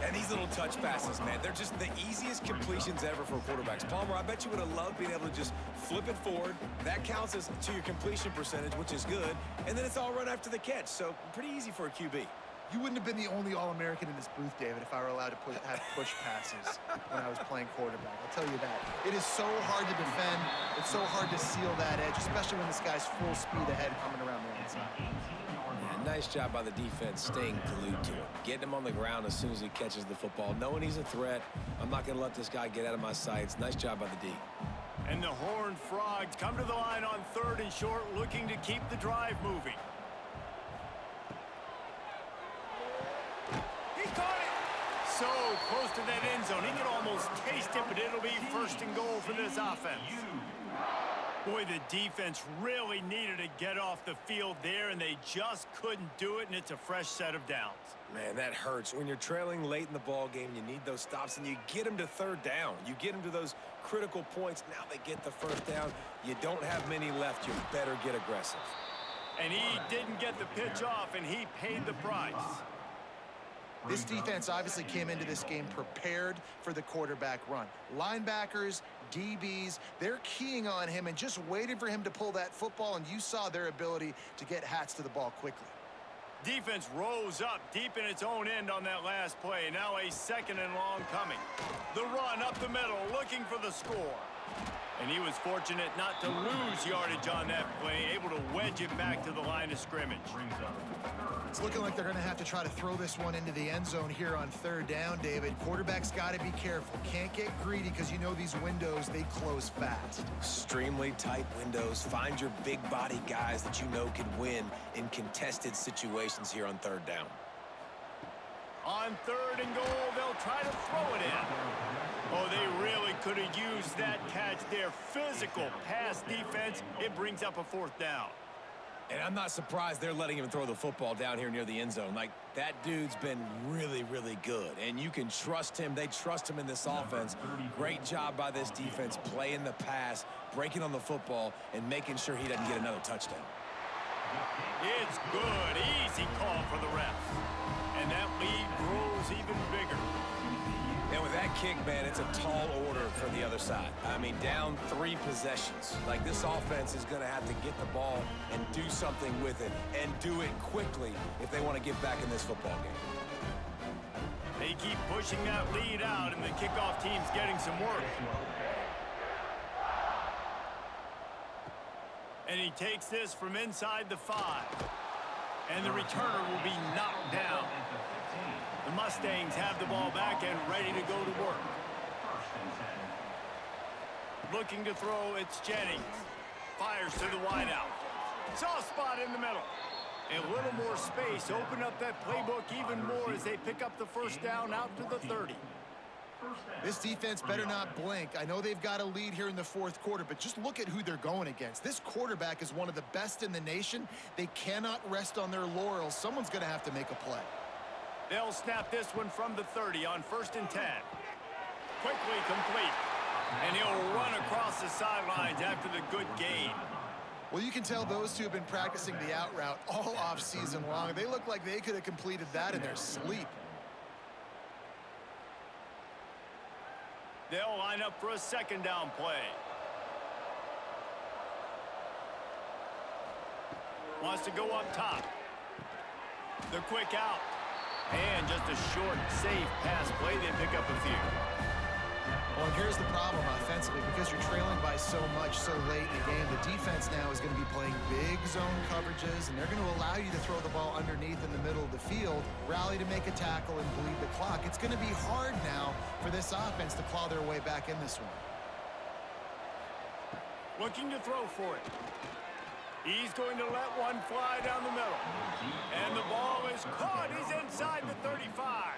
And these little touch passes, man, they're just the easiest completions ever for quarterbacks. Palmer, I bet you would have loved being able to just flip it forward. That counts as to your completion percentage, which is good. And then it's all run after the catch. So pretty easy for a QB. You wouldn't have been the only All-American in this booth, David, if I were allowed to have push passes when I was playing quarterback. I'll tell you that. It is so hard to defend. It's so hard to seal that edge, especially when this guy's full speed ahead coming around the outside. Yeah, nice job by the defense staying glued to him. Getting him on the ground as soon as he catches the football. Knowing he's a threat. I'm not going to let this guy get out of my sights. Nice job by the D. And the Horned Frogs come to the line on 3rd and short, looking to keep the drive moving. So close to that end zone. He can almost taste it, but it'll be 1st and goal for this offense. Boy, the defense really needed to get off the field there, and they just couldn't do it, and it's a fresh set of downs. Man, that hurts. When you're trailing late in the ball game, you need those stops, and you get them to 3rd down. You get them to those critical points. Now they get the 1st down. You don't have many left. You better get aggressive. And he didn't get the pitch off, and he paid the price. This defense obviously came into this game prepared for the quarterback run. Linebackers, DBs, they're keying on him and just waiting for him to pull that football, and you saw their ability to get hats to the ball quickly. Defense rose up deep in its own end on that last play. Now a 2nd and long coming. The run up the middle, looking for the score. And he was fortunate not to lose yardage on that play, able to wedge it back to the line of scrimmage. It's looking like they're going to have to try to throw this one into the end zone here on third down, David. Quarterback's got to be careful. Can't get greedy because you know these windows, they close fast. Extremely tight windows. Find your big body guys that you know can win in contested situations here on third down. On third and goal, they'll try to throw it in. Oh, they really could have used that catch there. Physical pass defense. It brings up a fourth down. And I'm not surprised they're letting him throw the football down here near the end zone. Like, that dude's been really, really good. And you can trust him. They trust him in this offense. Great job by this defense playing the pass, breaking on the football, and making sure he doesn't get another touchdown. It's good. Easy call for the refs. And that lead grows even bigger. And with that kick, man, it's a tall order for the other side. I mean, down 3 possessions. Like, this offense is going to have to get the ball and do something with it, and do it quickly if they want to get back in this football game. They keep pushing that lead out, and the kickoff team's getting some work. And he takes this from inside the 5. And the returner will be knocked down. The Mustangs have the ball back and ready to go to work. Looking to throw, it's Jennings. Fires to the wideout. Soft spot in the middle. A little more space. Open up that playbook even more as they pick up the first down out to the 30. This defense better not blink. I know they've got a lead here in the fourth quarter, but just look at who they're going against. This quarterback is one of the best in the nation. They cannot rest on their laurels. Someone's going to have to make a play. They'll snap this one from the 30 on 1st and 10. Quickly complete. And he'll run across the sidelines after the good gain. Well, you can tell those two have been practicing the out route all off season long. They look like they could have completed that in their sleep. They'll line up for a 2nd down play. Wants to go up top. The quick out. And just a short, safe pass play. They pick up a few. Well, and here's the problem offensively. Because you're trailing by so much so late in the game, the defense now is going to be playing big zone coverages, and they're going to allow you to throw the ball underneath in the middle of the field, rally to make a tackle, and bleed the clock. It's going to be hard now for this offense to claw their way back in this one. Looking to throw for it. He's going to let one fly down the middle. And the ball is caught. He's inside the 35.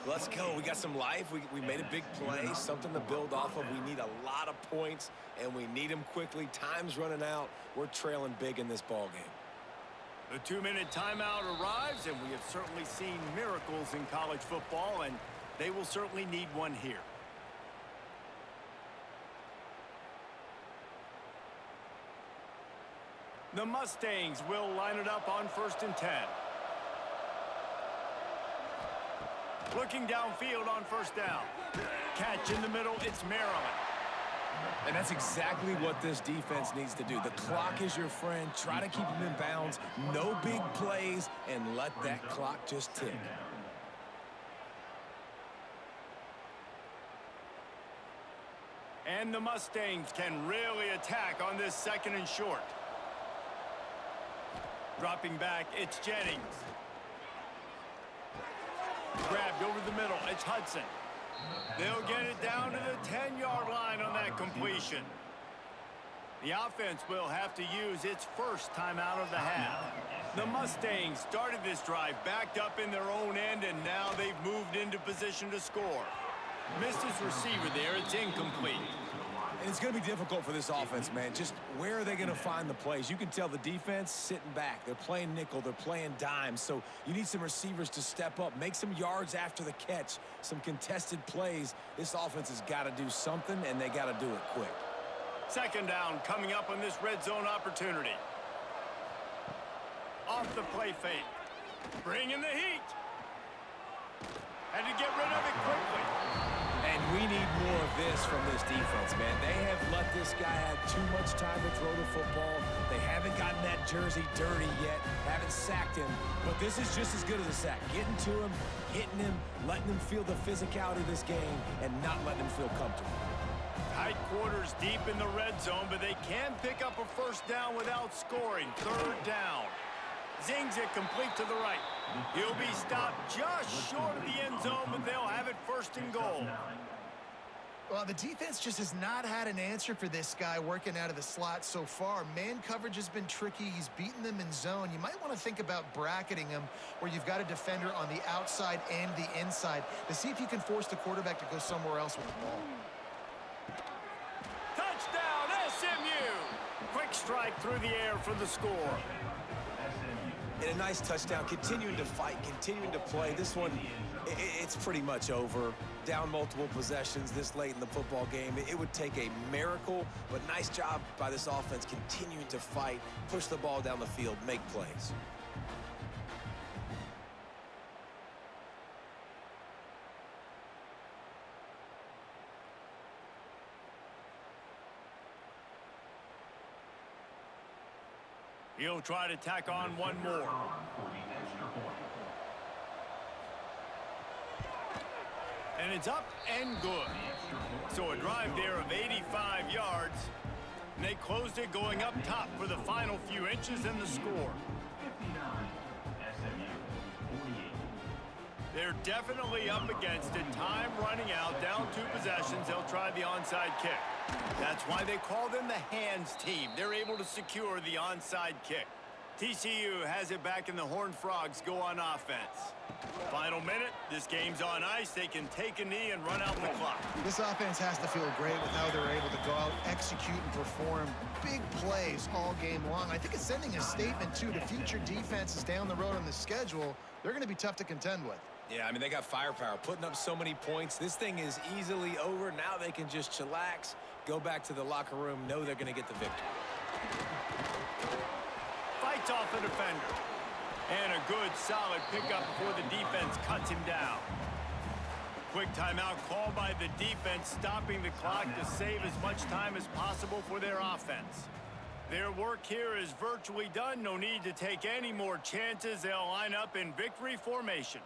Let's go. We got some life. We made a big play, something to build off of. We need a lot of points, and we need them quickly. Time's running out. We're trailing big in this ball game. The 2-minute timeout arrives, and we have certainly seen miracles in college football, and they will certainly need one here. The Mustangs will line it up on 1st and 10. Looking downfield on 1st down. Catch in the middle, it's Maryland. And that's exactly what this defense needs to do. The clock is your friend. Try to keep them in bounds. No big plays, and let that clock just tick. And the Mustangs can really attack on this 2nd and short. Dropping back, it's Jennings. Grabbed over the middle, it's Hudson. They'll get it down to the 10-yard line on that completion. The offense will have to use its first timeout of the half. The Mustangs started this drive backed up in their own end, and now they've moved into position to score. Missed his receiver there, it's incomplete. And it's going to be difficult for this offense, man. Just where are they going to find the plays? You can tell the defense sitting back. They're playing nickel. They're playing dime. So you need some receivers to step up, make some yards after the catch, some contested plays. This offense has got to do something, and they got to do it quick. 2nd down coming up on this red zone opportunity. Off the play fake. Bring in the heat. Had to get rid of it quickly. And we need more of this from this defense, man. They have let this guy have too much time to throw the football. They haven't gotten that jersey dirty yet, haven't sacked him. But this is just as good as a sack. Getting to him, hitting him, letting him feel the physicality of this game, and not letting him feel comfortable. Tight quarters deep in the red zone, but they can pick up a first down without scoring. Third down. Zings it complete to the right. He'll be stopped just short of the end zone, but they'll have it first and goal. Well, the defense just has not had an answer for this guy working out of the slot so far. Man coverage has been tricky. He's beaten them in zone. You might want to think about bracketing him where you've got a defender on the outside and the inside to see if you can force the quarterback to go somewhere else with the ball. Touchdown, SMU! Quick strike through the air for the score. And a nice touchdown, continuing to fight, continuing to play. This one, it's pretty much over. Down multiple possessions this late in the football game. It would take a miracle, but nice job by this offense continuing to fight, push the ball down the field, make plays. He'll try to tack on one more. And it's up and good. So a drive there of 85 yards. And they closed it going up top for the final few inches in the score. They're definitely up against it. Time running out, down 2 possessions. They'll try the onside kick. That's why they call them the hands team. They're able to secure the onside kick. TCU has it back and the Horned Frogs go on offense. Final minute, this game's on ice. They can take a knee and run out the clock. This offense has to feel great with how they're able to go out, execute, and perform big plays all game long. I think it's sending a statement, too, to future defenses down the road on the schedule. They're going to be tough to contend with. Yeah, I mean, they got firepower, putting up so many points. This thing is easily over. Now they can just chillax, go back to the locker room, know they're going to get the victory. Fights off the defender. And a good, solid pickup before the defense cuts him down. Quick timeout call by the defense, stopping the clock to save as much time as possible for their offense. Their work here is virtually done. No need to take any more chances. They'll line up in victory formation.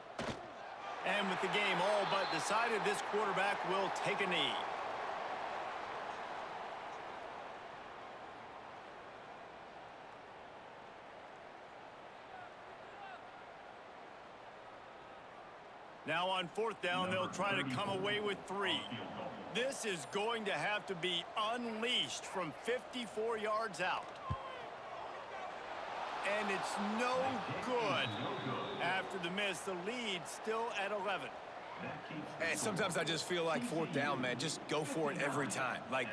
And with the game all but decided, this quarterback will take a knee. Now on 4th down, they'll try to come away with 3. This is going to have to be unleashed from 54 yards out. And it's no good. After the miss, the lead still at 11. And sometimes I just feel like 4th down, man, just go for it every time. Like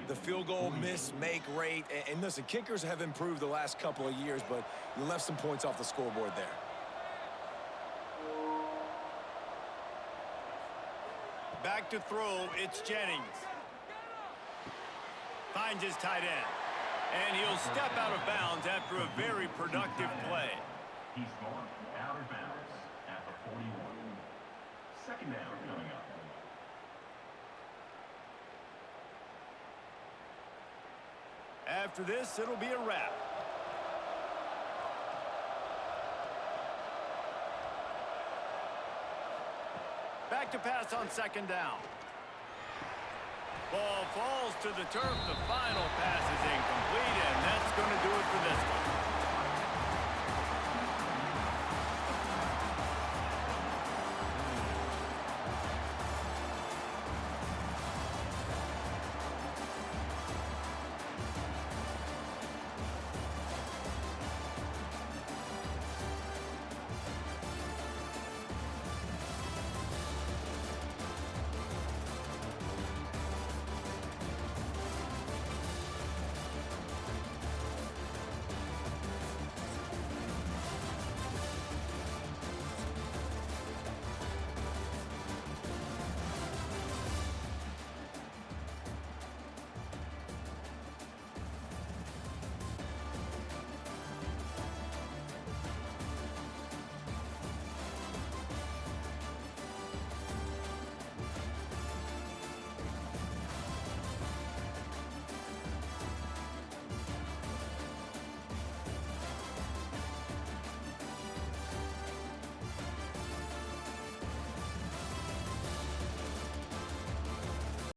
the field goal miss, make rate. And listen, kickers have improved the last couple of years, but you left some points off the scoreboard there. Back to throw, it's Jennings. Finds his tight end. And he'll step out of bounds after a very productive play. He's gone out of bounds at the 41. 2nd down coming up. After this, it'll be a wrap. Back to pass on 2nd down. Ball falls to the turf. The final pass is incomplete, and that's going to do it for this one.